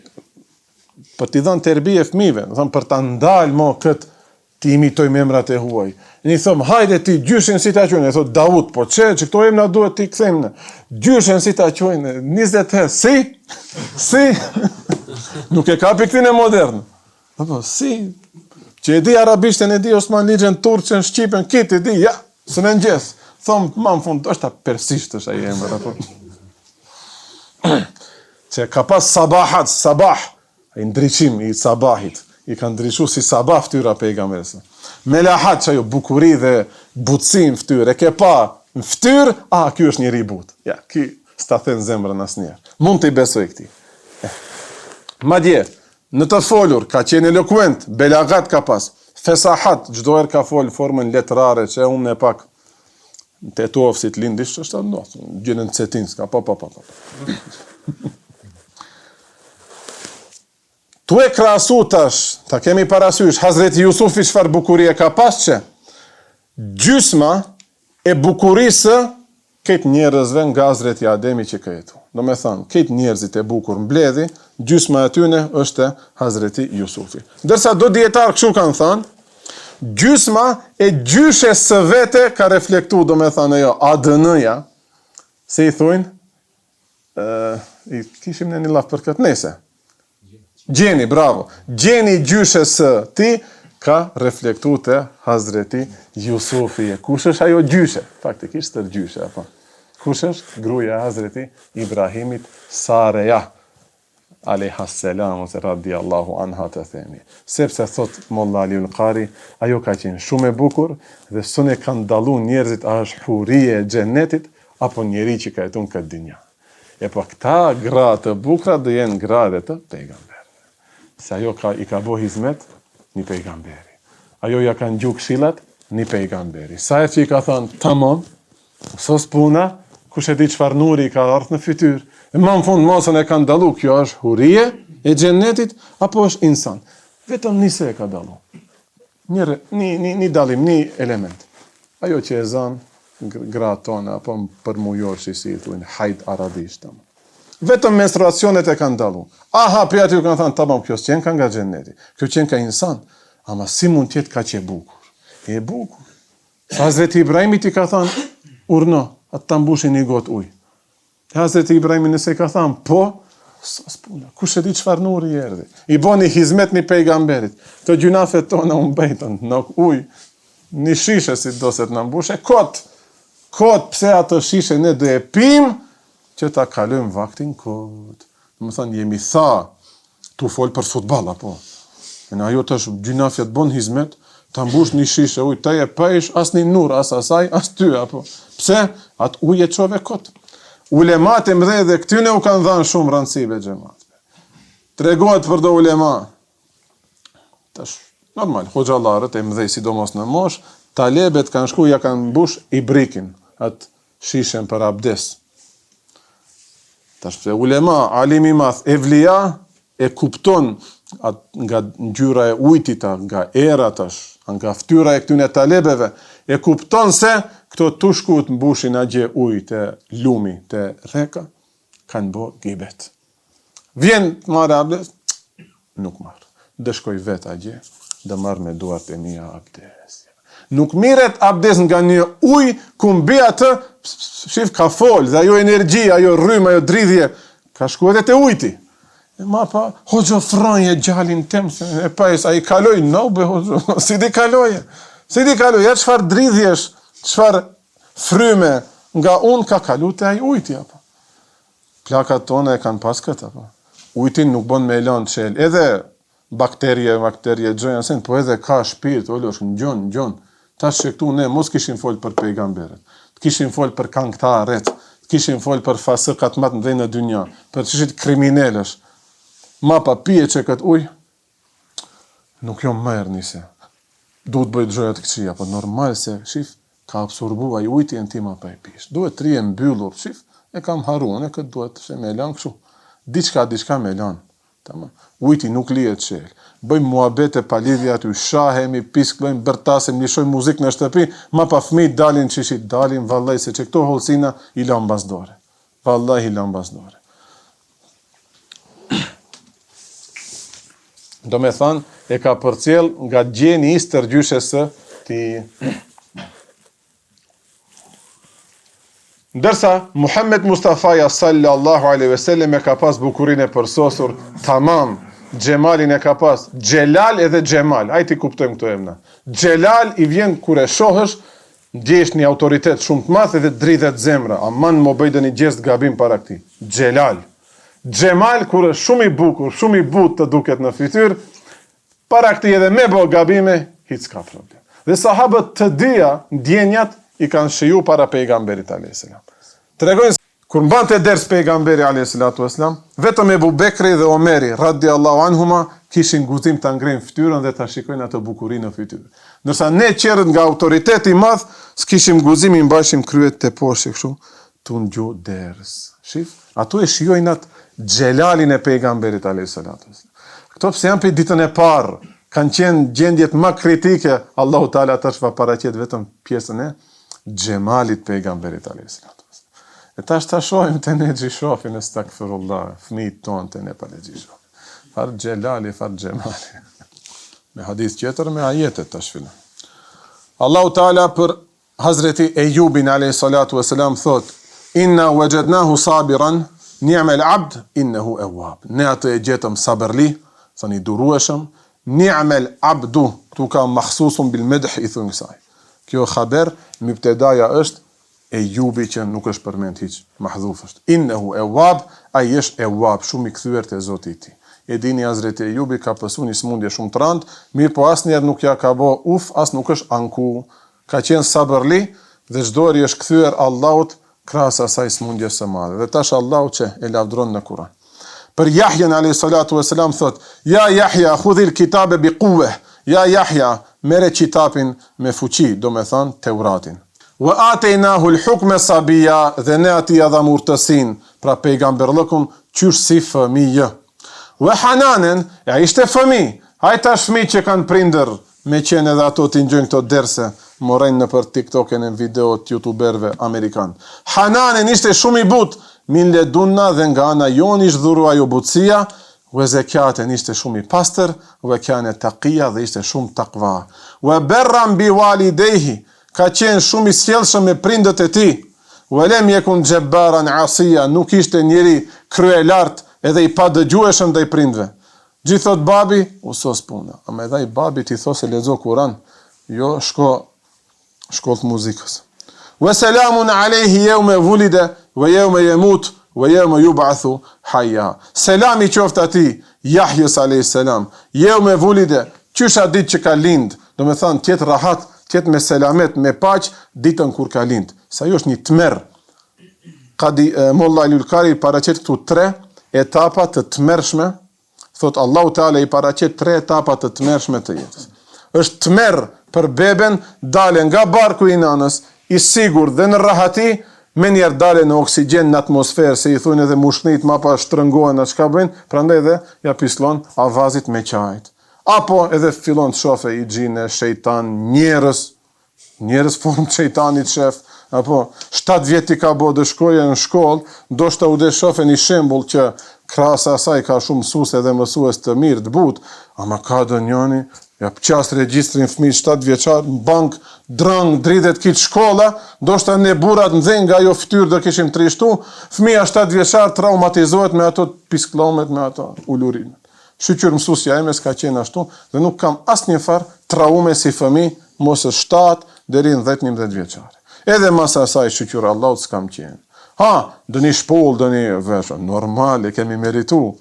Speaker 1: për t'i dhënë terbije fëmijëve, për ta ndalë mo këtë ti imitojmë emrat e huaj. Një thëmë, hajde ti, gjyshin si ta qojnë, e thotë Davut, po që këto emna duhet ti këthejmë, gjyshin si ta qojnë, 20 herë, si, nuk e ka piktin e modern. Apo, si, që e di arabishten, e di osmanligjen, turqen, shqipen, kit, e di, ja, së në njës. Thëmë, ma në fund, është ta persisht është aje emër, apo. Që ka pas sabahat, sabah, i ndryqim i sabahit, i kanë ndryshu si sabah ftyra pejgamberës. Melahat që ajo bukuri dhe butësin ftyrë, e ke pa në ftyrë, ky është njëri but. Ja, ky s'ta thënë zemrën asnjëherë. Mund të i besoj këti. Madje, në të folur, ka qenë elokuent, belagat ka pas, fesahat, çdo herë ka folë formën letrare, që unë e pak të etofësit lindish, është atë ndosë, gjënën cetinska, pa. Tu e krasu tash, ta kemi parasysh, Hazreti Jusufi çfarë bukurie ka pas që, gjysma e bukurisë këtë njerëzve nga Hazreti Ademi që ka jetu. Do me thënë, këtë njerëzit e bukur mbledhi, gjysma e tyne është Hazreti Jusufi. Dërsa do dietar kështu kanë thënë, gjysma e gjyshes së vete ka reflektu, do me thënë jo, ADN-ja, se i thujnë, i kishim në një laf për këtë nese. Gjeni, bravo. Gjeni gjyshes së ti ka reflektu të Hazreti Jusufi. Kush është ajo gjyshe? Faktikisht të gjyshe, apo. Kush është? Gruaja e Hazreti Ibrahimit, Sareja, alayhissalam, ose radiallahu anha të themi. Sepse thot Molla Yulqari, ajo ka qenë shumë e bukur dhe sune kanë dallu njerëzit a është hurie e xhenetit apo njeri që ka jetuar këtë dinja. E po këta gra të bukura do jenë gra dhe të pejgamberit. Se ajo i ka bo hizmet një pejgamberi. Ajo ja kanë gju këshillat një pejgamberi. Sa e që i ka thënë, tamam, sos puna, kush e di çfarë nuri ka ardhur në fytyrë. E më në fund mosën e ka ndalu, kjo është hurie e xhenetit apo është insan. Vetëm nise e ka dalu. Një dalim, një element. Ajo që e zanë gratë tona, apo për mujor që si i thuin, hajt arabisht. Vetëm menstruacionet e kanë dalu. Aha, për aty ju kanë thënë, tamam, kjo s'qen ka nga xheneti. Kjo qen ka insan. Ama si mund tjetë ka që e bukur? E bukur. Sa Hazreti Ibrahimit i ka thënë, urno, atë të mbushin një gotë ujë. Hazreti Ibrahimi nëse ka thënë, po, s'puna, kush e di çfarë nuri erdhi. I boni hizmet një pejgamberit. Të gjunafet tona u mbetën në ujë, një shishe si do se të në mbushe, kot, pse atë shishe ne do e pim, që ta kalojmë vaktin kot. Më thënë, jemi tha, tu fol për futball apo. Në ajo të është gjunafet bon hizmet, ta mbush një shishe ujë, të e pëjsh, as një nur, as asaj, as ty, apo. Pse? Atë ujë e qove kot. Ulemat e mdhej dhe këtyne u kanë dhanë shumë rëndësive xhamatëve. Tregohet për do ulema. Tash, normal, hoxhallarët e mdhej sidomos në mosh, talebet kanë shku, ja kanë mbush i brikin, atë shishen për abdes. Tash, pse ulema, alimi math, evlia e kupton nga ngjyra e ujtit, nga era tash, nga ftyra e këtyne talebeve, e kupton se këto tushkut mbushin agje ujë të lumi, të reka, kanë bo gibet. Vjen të marrë abdes, nuk marrë. Dëshkoj vetë agje, dhe marrë me duart e mija abdes. Nuk miret abdes nga një ujë, ku mbi atë, shif ka fol, dhe ajo energji, ajo rrymë, ajo dridhje, ka shku edhe të ujti. E ma pa, hoxo franje gjallin tem, e pa a i kaloj, no, be hoxo, si di kaloje, ja qëfar dridhjesh, qëfar fryme nga unë ka kalu të aj ujti, apo. Plakat tona e kanë pas këtë, apo. Ujtin nuk bon me elan qel, edhe bakterje gjojnë sen, po edhe ka shpirt, ollosh, në gjon. Ta shektu ne, mos kishin fol për pejgamberet, kishin fol për këngëtarët, kishin fol për fasëkat matë në dhe në dynja, për qëshit kriminelësh. Ma pa pije që këtë uj, nuk jo mërë njëse. Duhet bëjt gjojat këqia, po normal se, shif, ka absorbu aj ujti e në tima pa e pish. Duhet rije mbyllur, shif, e kam harun, e këtë duhet se me lan këshu. Diçka me lan. Ujti nuk lijet qel. Bëjmë muabete pa lidhja aty, shahemi, pisklojmë, bërtasim, lishojmë muzik në shtëpi, ma pa fmit dalin qishit, dalin, vallaj, se që këto holsina i lan bazdore. Vallaj i lan bazdore. Do me thanë, e ka përcjell nga gjeni i stërgjyshes ti. Ndërsa, Muhammed Mustafaja sallallahu alaihi wasallam e ka pas bukurin e përsosur, tamam, gjemalin e ka pas, gjelal edhe gjemal, ajti kuptojmë këto emna. Gjelal i vjen kur e shohësh, ndjesh një autoritet shumë të madh edhe dridhet zemra, aman më bëjde një gjest gabim para këti. Gjelal. Gjemal, kur është shumë i bukur, shumë i but të duket në fytyr, para këti edhe me bo gabime, hiç s'ka problem. Dhe sahabët të dyja, ndjenjat, i kanë shiju para pejgamberit a.s. Tregojnë, kur mbante ders pejgamberi a.s. vetëm Ebu Bekri dhe Omeri, radiallahu anhuma, kishin guzim të ngrenë fytyrën dhe të shikojnë atë bukurin në fytyrë. Nërsa ne qerët nga autoriteti madh, s'kishim guzim, i mbashim kryet të poshtë, kështu, të në gjo ders. Shif? Ato e shijojnë atë gjelalin e pejgamberit a.s. Këto pse janë për ditën e parë, kanë qenë gjendjet më kritike, Allahu Teala tash va paraqet vetëm pjesën e gjemalit pejgamberit a.s. E tash ta shohim të ne gjishofin e stakfirullah, fëmijët tonë të ne pa ne gjishofin. Far gjelali, far gjemali. Me hadith tjetër, me ajetet tash fillim. Allahu Teala për Hazreti Ejubin a.s. thot, inna wajadnahu sabiran, ni'mal abd, innehu awwab. Ne atë e gjetëm sabërli, thani durueshëm, ni'mal abdu, tu ka mahsusun bil medh i thënë kësaj. Kjo khaber, mubtedaja është Ejubi që nuk është përmend hiç, mahdhuf është. Innehu awwab, ai është awwab, shumë i kthyer te Zoti i tij. E dini Hazreti Ejubi ka pasur një smundje shumë të rëndë, mirë po asnjëherë nuk ja ka bë as nuk është anku. Ka qenë sabërli dhe çdo herë është kthyer Allahut krahas asaj smundjes së madhe. Dhe tash Allahu që e lavdron në Kur'an. Për Jahjen alayhi salatu wasalam thot: "Ja Jahja, khudhil kitabe bi quwwah." Ja Jahja, merre kitabin me fuqi, do me thënë Teuratin. wa atejnahu l-hukme sabia, dhe ne ati adham urtësin, pra pejgamberlëkun, qysh si fëmijë. Wa hananen, ja ishte fëmi, hajta fëmi që kanë prindër, me qenë edhe ato t'i ngjojnë këto derse, morejnë në për TikTok-en e videot youtuberve amerikan. Hananen ishte shumë i but, min ledunna dhe nga ana jon ish dhuru ajo butësia, wa zekaten ishte shumë i pastër, wa kane taqia dhe ishte shumë takva. Wa berran bi walidejhi, ka qenë shumë i sjellshëm me prindët e tij. Wa lam yakun jabbaran asia, nuk ishte njeri kryelart edhe i padëgjueshëm ndaj prindve. Gjithë thot babi, u sos puna. Ama edhe i babi ti thosë lexo Kur'an, jo shkollë të muzikës. Wa salamun alayhi yawma wulida wa yawma yamut wa yawma yub'athu hayya. Selami qoftë atij Yahjes alayhis salam. Yawma wulida, qysha ditë që ka lind, do me thënë tjetë rahat, tjetë me selamet, me paq, ditën kur ka lind. Sa jo është një tmerr. Molla Lulkari i paraqet këtu 3 etapa të tmerrshme. Thot Allahu Teala i paraqet 3 etapa të tmerrshme të jetës. Është tmerr për beben, dale nga barku i nanës, i sigur dhe në rahati, me njerë dale në oksigjen në atmosferë, se i thunë edhe mushknit ma pa shtrëngohen atë shka bëjnë, prandaj dhe ja pislon avazit me qajt. Apo edhe fillon të shofe i gjine, shejtan, njerës formë shejtanit shef, apo 7 vjeti ka bo dhe shkoje në shkollë, do shta u dhe shofe një shembull që krasa asaj ka shumë mësues dhe mësues të mirë të butë, ama ka do njoni, ja pëqas regjistrin fëmijë 7 vjeçar, në bank, drang, dridhet kitë shkolla, do shta ne burat në dhe nga jo fytyrë do kishim trishtu, fëmija 7 vjeçar traumatizohet me ato pisklomet, me ato ulurimet. Shqyqyr mësusja eme s'ka qenë ashtu, dhe nuk kam asë një farë traume si fëmi, mosës 7 deri në 10-11 vjeçare. Edhe masa asaj shqyqyr Allahut s'kam qenë. Ha, dë një shpoll, dë një veshë, normal, e kemi meritu.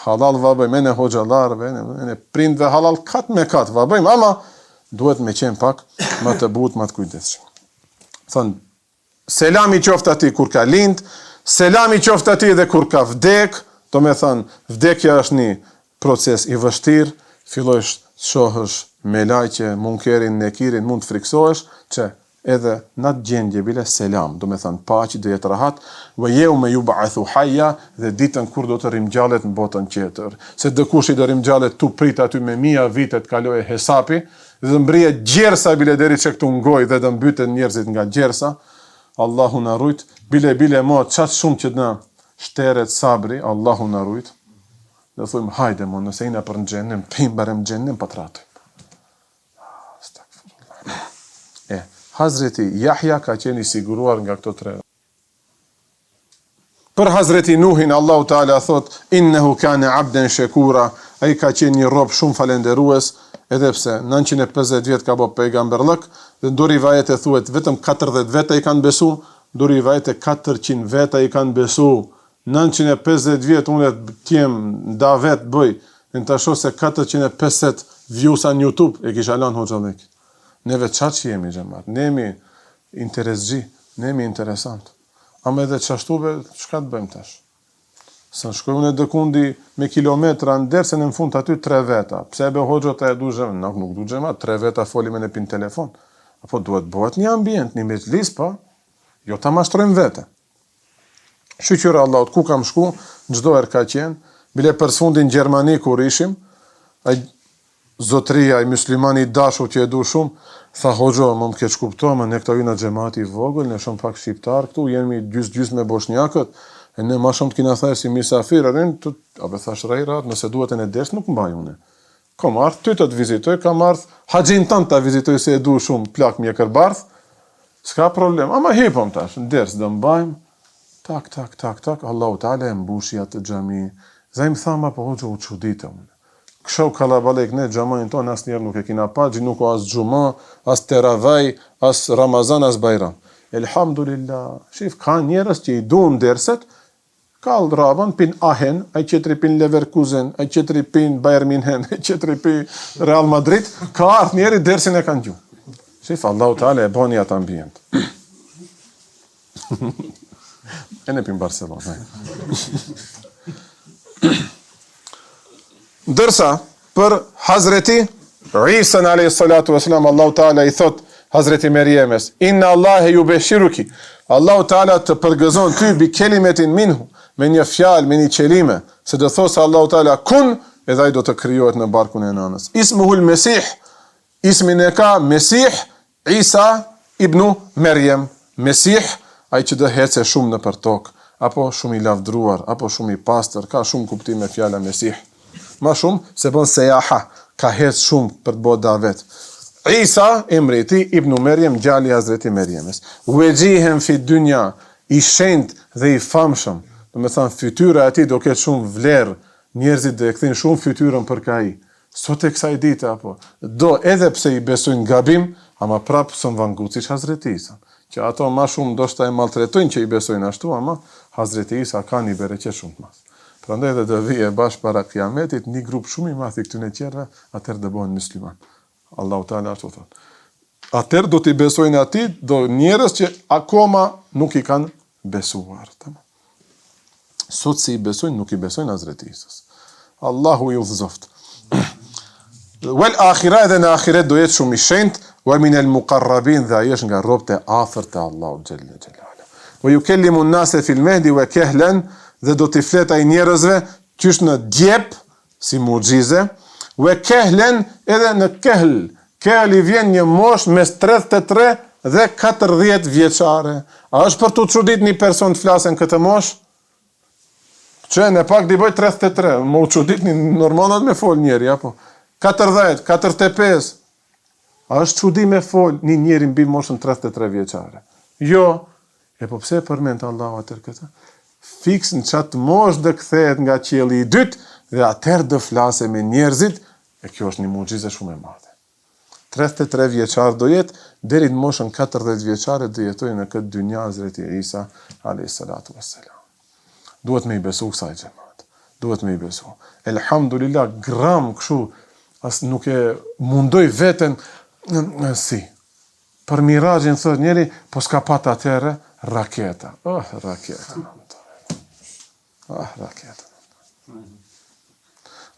Speaker 1: Halal vabëj, mene hoxalarve, mene prindve halal kat me kat vabëjmë, ama duhet me qenë pak më të but, më të kujdesshëm. Thënë, selami qoftë ati kur ka lind, selami qoftë ati dhe kur ka vdek, do me thënë, vdekja është një proces i vështirë, fillojsh të shohësh me lajqe, munkerin, nekirin, mund të friksohesh, që edhe në atë gjendje bile selam, do me thënë paqi do jetë rahat, vë jeu me yub'athu hayya, dhe ditën kur do të rimgjallet në botën tjetër. Se dëkush i do rimgjallet tu prit aty me 1000 vitet kaloje hesapi, dhe mbrije gjersa bile deri që këtu ngoj dhe dhe mbyten njerëzit nga gjersa, Allahu na rujt, bile mo qatë shumë që në shteret sabri, Allahu na rujt, dhe thujmë hajde mo, nëse ina për në gjennim, pimbarem gjennim për të ratëm. Hazreti Jahja ka qenë i siguruar nga këto 3. Për Hazreti Nuhin, Allahu Teala thot, innehu kane abden shekura, ai ka qenë një rob shumë falenderues, edhe pse 950 vjet ka bo pejgamberlëk, dhe nduri vajet e thuet, vetëm 40 veta i kanë besu, nduri vajet e 400 veta i kanë besu, 950 vjet unë t'jem da vet bëj, në të shoh se 450 vjusa në YouTube, e kisha lanë hoxhallik. Neve qatë që jemi gjemat, ne jemi interesgji, ne jemi interesant. Ama edhe qashtuve, shka të bëjmë tash? Së në shkojnë e dëkundi me kilometra në derse në fund aty 3 veta. Pse be hoxhët e du gjemat? Nuk du gjemat, 3 veta foli me në pin telefon. Apo duhet bëhet një ambient, një mejlis, pa, jo ta mashtrojmë vete. Shqyqyra Allahut, ku kam shku, në gjdo ka qenë, bile për fundin Gjermani kur ishim, zotria i muslimani i dashur që e du shumë, tha hoxho, më keq kuptoj, ne këta juna xhamati i vogël, ne shumë pak shqiptar këtu, jemi gjys me bosnjakët, e ne ma shumë të kina thaj si misafir, abe thash rejrat, nëse duhet e në desh, nuk mbaj une. Kam ardh ty të vizitoj, kam ardh haxhin tënd ta vizitoj se e du shumë plak mjekërbardh, s'ka problem, ama hipëm tash, në ders do mbajmë, tak, Allahu Teala e mbushi atë xhami. Dhe im thama po hoxho u çuditë unë. Këshau kalabalek ne xhamain ton asnjëherë nuk e kina pa, nuk o as xhuma, as teravaj, as Ramazan, as Bajram. Elhamdulillah. Shif ka njerëz që i duan derset, ka ravan pin Ahen, ai qetri pin Leverkusen, ai qetri pin Bayern München, ai qetri pin Real Madrid, ka ardh njëri dersin e kanë gjuhë. Shif Allahu Teala e bani atë ambient. E ne pin Barcelona. Ndërsa, për Hazreti Isa alayhi salatu wasalam, Allahu Teala i thot, Hazreti Merjemes, inna Allahe ju beshiruki, Allahu Teala të përgëzon ty bi kelimetin minhu, me një fjalë, me një qelime, se do thosë Allahu Teala kun, edhe ai do të krijohet në barkun e nanës. Ismuhul Mesih, ismin e ka Mesih Isa ibn Merjem. Mesih, ai që do hece shumë në për tokë, apo shumë i lavdruar, apo shumë i pastër, ka shumë kuptime fjala Mesih. Ma shumë se bën sejaha, ka hec shumë për të bërë davet. Isa, emri i tij, ibn Merjem, djali i Hazreti Merjemes. Wajihan fi dunya, i shenjt dhe i famshëm. Do të thënë fytyra e tij do ketë shumë vlerë, njerëzit do e kthejnë shumë fytyrën për ai. Sot e kësaj dite apo do edhe pse i besojnë gabim, ama prapë sën vangucish Hazreti Isa. Që ato ma shumë ndoshta e maltretojnë që i besojnë ashtu, ama Hazreti Isa ka një bereqet shumë të madh. Prandaj edhe do vije bash para kiametit një grup shumë i madh i këtyre tjerëve, atëherë do bëhen musliman. Allahu Teala ashtu thot. Atëherë do t'i besojnë atij do njerëz që akoma nuk i kanë besuar. Sot si i besojnë, nuk i besojnë Hazreti Isës. Allahu ju dhëzoft. Wal akhira, edhe në akhiret do jetë shumë i shenjtë, wa min al muqarrabin, dhe ai është nga robët e afërt të Allahut xhalla xhelala. Wa yukallimu an-nasa fi al-mahdi wa kahlan, dhe do t'i flet ai njerëzve qysh në djep si mucize, wa kahlan edhe në kehl. Kehl i vjen një mosh mes 33 dhe 40 vjeçare. A është për të çudit një person të flasën këtë mosh? Që në pak di bëj 33, më u çudit një normalat me fol njeri, apo 40, 45. A është çudi me fol një njeri mbi moshën 33 vjeçare? Jo. E po pse përmend Allahu atër këtë? Fiks në çat mosh dhe kthehet nga qielli i dytë dhe atëherë do flasë me njerëzit, e kjo është një mucize shumë e madhe. 33 vjeçar do jetë deri në moshën 40 vjeçare do jetojë në këtë dynja Hazreti Isa alayhis salatu wassalam. Duhet me i besu kësaj xhamat. Duhet me i besu. Elhamdulillah, gram kështu as nuk e mundoj veten si. Për mirazhin thot njeri, po s'ka pat atëre raketa. Raketa. Raketa.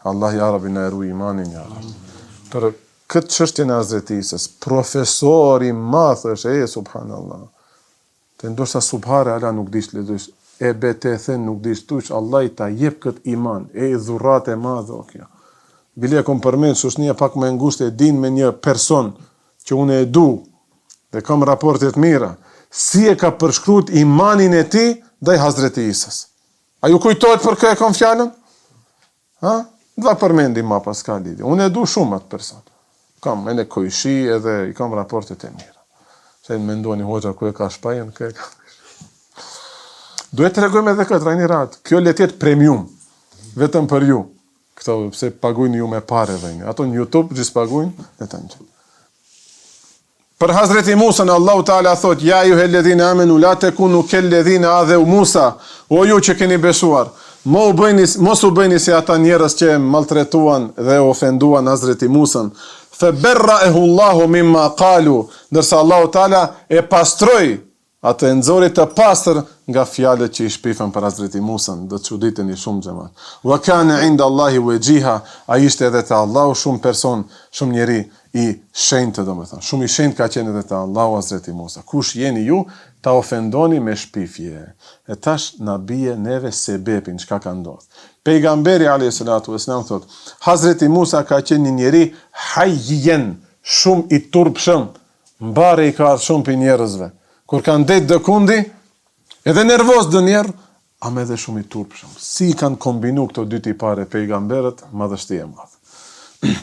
Speaker 1: Allah ja Rabbi na ruaj imanin ja Rabbi. Për këtë çështjen e Hazreti Isës, profesori madh është subhanallah. Të ndoshta subhare ala nuk dish lexosh e betethën nuk dish tush, Allah i ta jep këtë iman, e dhurrat e madhe o kjo. Bile kom përmend shoshnia pak më ngushtë e din me një person që unë e du dhe kam raporte të mira, si e ka përshkruajt imanin e tij ndaj Hazreti Isës. A ju kujtohet për kë e kam fjalën? Ha? Dva përmendim ma pas ka lidhje. Unë e du shumë atë person. Kam edhe kojshi edhe i kam raportet e mira. Se në mendoni hoxha ku e ka shpajën, kë e ka. Duhet të regojmë edhe këtë rajni ratë. Kjo le tjetë premium, vetëm për ju. Këto, pse pagujnë ju me pare dhe një. Ato në YouTube, gjithë pagujnë, e të një. Për Hazreti Musa, në Allahu Ta'ala thot, ja ju helledhine amenu, la te kunu kelledhine adheu Musa, o ju që keni besuar, mos u bëjni si ata njerës që maltretuan dhe ofenduan Hazreti Musan, fe berra e hullahu mimma kalu, nërsa Allahu Ta'ala e pastroj, atë e nëzorit të pastër nga fjalët që i shpifën për Hazreti Musan, dhe të çuditeni shumë xhamat. Wa kana inda Allahi wajhiha, ai ishte edhe te Allahu shumë person, shumë njeri i shenjtë, domethënë, shumë i shenjtë ka qenë edhe te Allahu Hazreti Musa. Kush jeni ju ta ofendoni me shpifje? E tash na bie neve sebepin çka ka ndodhur. Pejgamberi alayhis salatu wassalam thot, Hazreti Musa ka qenë një njeri hayyen, shumë i turpshëm, mbare i ka shumë për njerëzve. Kur kanë det dë kundi, edhe nervoz dë njerë, ama edhe shumë i turpshëm. Si kanë kombinu këto dy tipare pejgamberët, madhështi e madhë.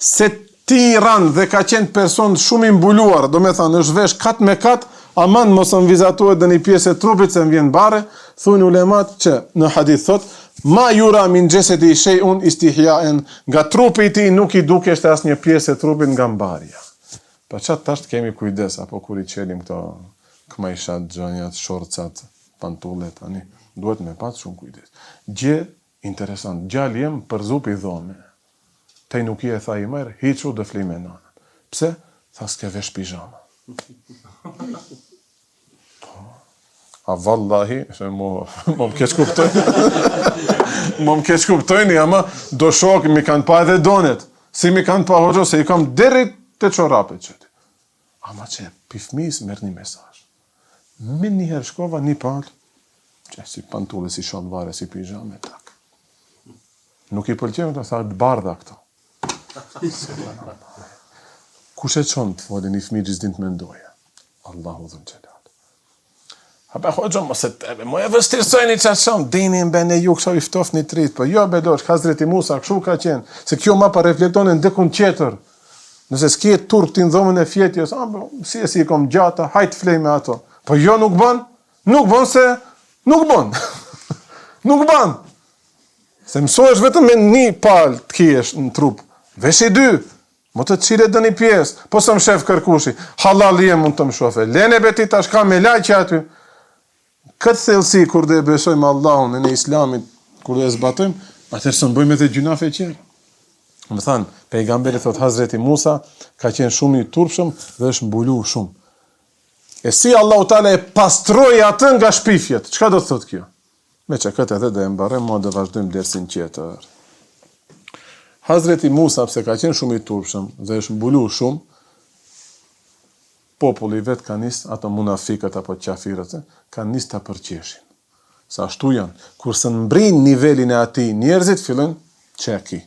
Speaker 1: Se tiran dhe ka qenë person shumë i mbuluar, do me thanë, është vesh kat me kat, aman mos në vizatuet dhe një pjesë e trupit se më vjen bare, thunë ulemat që në hadith thot, ma jura min gjeset i shejun istihjaen, nga trupi ti nuk i dukeshte as një pjesë e trupit nga mbarja. Pa qatë tasht kemi kujdes, apo kur i qelim këto këmajshat, gjonjat, shorcat, pantullet, ani, duhet me pat shumë kujdes. Gje, interesant, gjallë jem për zup i dhome. Tej nuk i e tha i merë, hiqu dhe fli me nanën. Pse? Tha s'ke vesh pijama. A vallahi, më keq kuptojnë. Më keq kuptojnë, ama do shok mi kanë pa edhe donet. Si mi kanë pa hoxo, se i kam derit të qorapet qëti. Ama që pi fëmijës merr një mesazh. Me njëherë shkova një palë, që si pantulle, si shalvare, si pijame, tak. Nuk i pëlqen të tha të bardha këto. Kush e çon të folë një fëmijë që s'din të mendoje? Allahu dhul xhelal. Hapa hoxha mos e tebe, mo e vështirësojni çashon, dini mbene ju kështu i ftofni trit, po jo bedosh, Hazreti Musa kështu ka qenë, se kjo ma pa reflektonin ndekun tjetër. Nëse s'ke turp ti në dhomën e fjetjes, si i kom gjata, hajt flej me ato. Po jo nuk bën se nuk bën. Nuk bën. Se mësohesh vetëm me një palë të kish në trup. Vesh i dy. Mo të çile dëni pjesë, po sa më shef kërkushi. Hallallie mund të më shofe. Lene beti tash ka me lajqë aty. Këtë thellësi kur dhe besojmë Allahun në Islamit, kur dhe zbatojmë, atëherë së bëjmë edhe gjunafe qërë. Më thanë, pejgamberi thot Hazreti Musa ka qenë shumë i turpshëm dhe është mbulu shumë. E si Allahu Teala e pastroi atë nga shpifjet. Çka do të thotë kjo? Me që këtë edhe dhe e mbarem, mo dhe vazhdojmë dersin tjetër. Hazreti Musa, pse ka qenë shumë i turpshëm dhe është mbulu shumë, populli vetë ka nis, ato munafikët apo qafirët, ka nis të përqeshin. Sa ashtu janë. Kurse mbrin nivelin e atij njerëzit, fillojnë çeki.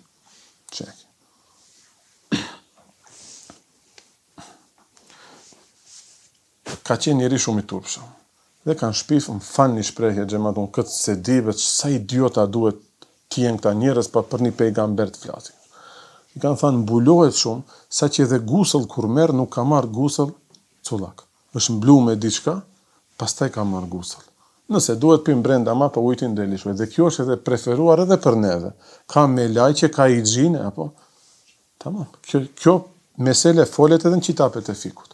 Speaker 1: Ka qenë njeri shumë i turpshëm. Dhe kanë shpif, më fan një shprehje, xhamatun, këtë se dive që sa idiota duhet t'jenë këta njerëz pa për një pejgamber të flasin. I kanë thënë mbulohet shumë, sa që edhe gusëll kur merr nuk ka marr gusëll cullak. Është mblu me diçka, pastaj ka marr gusëll. Nëse duhet pim brenda ma pa ujtin delishme. Dhe kjo është edhe preferuar edhe për neve. Ka me lajqe, ka higjiene, apo? Tamam. Kjo mesele folet edhe në qitapet e fikut.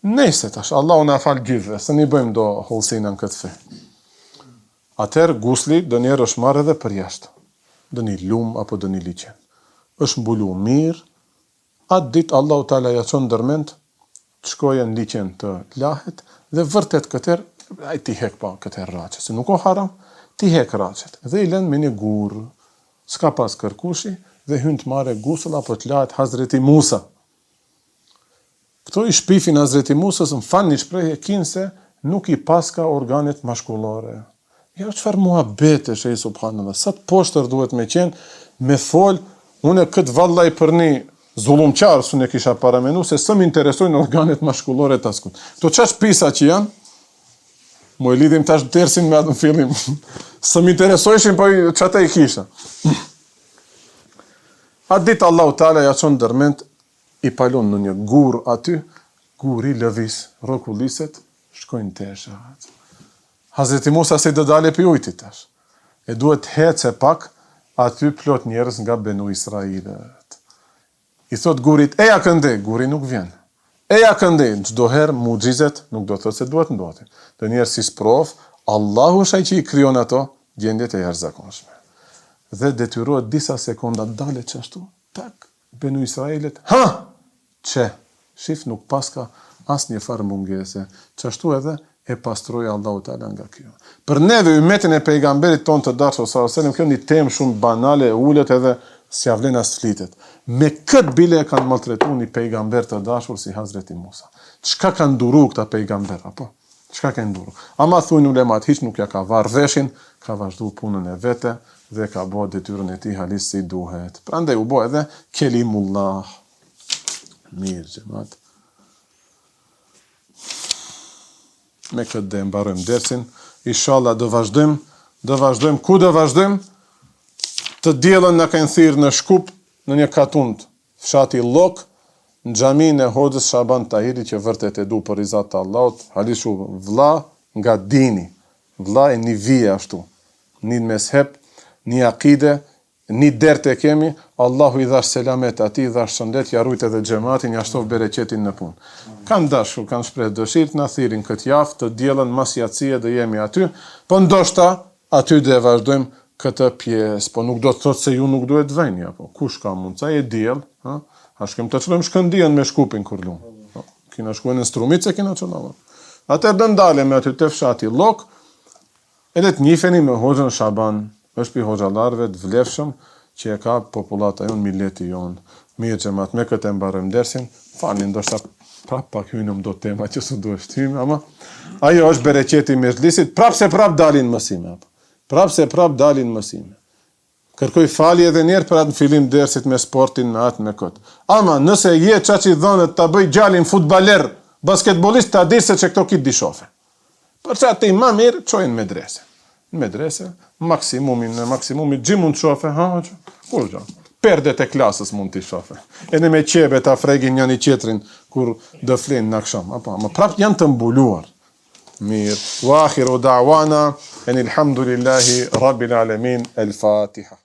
Speaker 1: Nëse tash, Allahu na fal gjithve, se një bëjmë do hollësina në këtë fe. Atëherë gusli do njerë është marrë edhe për jashtë. Do një lumë apo do një liqen. Është mbulu mirë, atë ditë Allahu Teala ja çon ndërmend, të shkojë në liqen të lahet, dhe vërtet këtër, ai ti hek pa këtër raqet, se nuk o haram, ti hek raqet. Dhe i lën me një gurë, s'ka pas kërkushi, dhe hynë të marrë gusëll apo të lahet Hazreti Musa. Këto i shpifin Hazreti Musës më fan një shprehje kinse nuk i paska organet mashkullore. Ja, çfarë muhabete shej subhanallahu. Sa të poshtër duhet me qenë, me fol, unë këtë vallaj për një zullumqar, së ne kisha paramenu, se së më interesojnë organet mashkullore të askut. Këto qash pisa që janë, mu e lidhim tash dersin me atë në fillim, së më interesojshin, po që ata i kisha. Atë ditë Allahu Teala ja çon ndërmend, i palon në një gur aty, guri lëvis, rokulliset, shkojnë teshat. Hazreti Musa se do dale për ujtit tash. E duhet hece pak, aty plot njerëz nga Benu Israilet. I thot gurit, eja kënde, guri nuk vjen. Eja kënde, çdo herë mucizet nuk do të thotë se duhet ndodhin. Do njerëz si sprov, Allahu është ai që i krijon ato gjendjet e jashtëzakonshme. Dhe detyrohet disa sekonda dale çashtu, tak, Benu Israilet, shif nuk paska asnjë farë mungese. Çashtu edhe e pastroi Allahu Teala nga kjo. Për neve ummetin e pejgamberit ton të dashur sallallahu alajhi wasallam, kjo një temë shumë banale, ulet edhe si avlen as flitet. Me këtë bile e kanë maltretuar një pejgamber të dashur si Hazreti Musa. Çka kanë nduru këta pejgamber apo? Çka kanë nduru? Ama thunë ulemat hiç nuk ja ka varr veshin, ka vazhduar punën e vete dhe ka bërë detyrën e tij halis si duhet. Prandaj u bë edhe kelimullah. Mirë, xhamat. Me këtë dhe mbarojmë dersin. Inshallah do vazhdojmë, ku do vazhdojmë? Të diellën na kanë thirrë në Shkup, në një katund, fshati Llok, në xhamin e Hoxhës Shaban Tahiri, që vërtet e du për rizat të Allahut, halishu vlla nga dini, vlla e një vije ashtu, një mezheb, një akide, një dert e kemi, Allahu i dhash selamet ati, i dhash shëndet, ja rujt edhe xhamatin, ja shtov bereqetin në punë. Kanë dashur, kanë shpreh dëshirë të na thirrin këtë javë, të diellën mas jatësie dhe jemi aty, po ndoshta aty dhe vazhdojmë këtë pjesë, po nuk do të thotë se ju nuk duhet vëni apo. Kush ka mund, sa e diell, ha? A shkem të çlojmë Shkëndijën me Shkupin kur lum. Kina shkuën në Strumice, kina çonava. Atëherë do ndalemi aty te fshati Llok, edhe të njiheni me Hoxhën Shaban, është pi hoxhallarëve të vlefshëm që e ka popullata jon, milleti jon. Mirë xhamat, me këtë mbarojmë dersin. Falni ndoshta Prap pak hynëm do tema që s'u duhet shtymë, ama ajo është bereqeti i mezhlisit, prap dalin mësime. Prap dalin mësime. Kërkoj falje edhe njerë për atë në fillim dersit me sportin, me atë, me këtë. Ama nëse je qa që i dhënët të bëj gjallin futbaler, basketbolist, ta di se që këto kitë di shofe. Për që atë i ma mirë, qojnë medrese. Në medrese, maksimumit gjim mund të shofe, kur gjo? Perdet e klasës mund t'i shofe. E në me qebe ta fregin njëni qetrin, kur dë flinë në aksham. Ma prap janë të mbuluar. Mirë. Wa akhiru da'wana, enilhamdulillahi rabbil alamin, el Fatiha.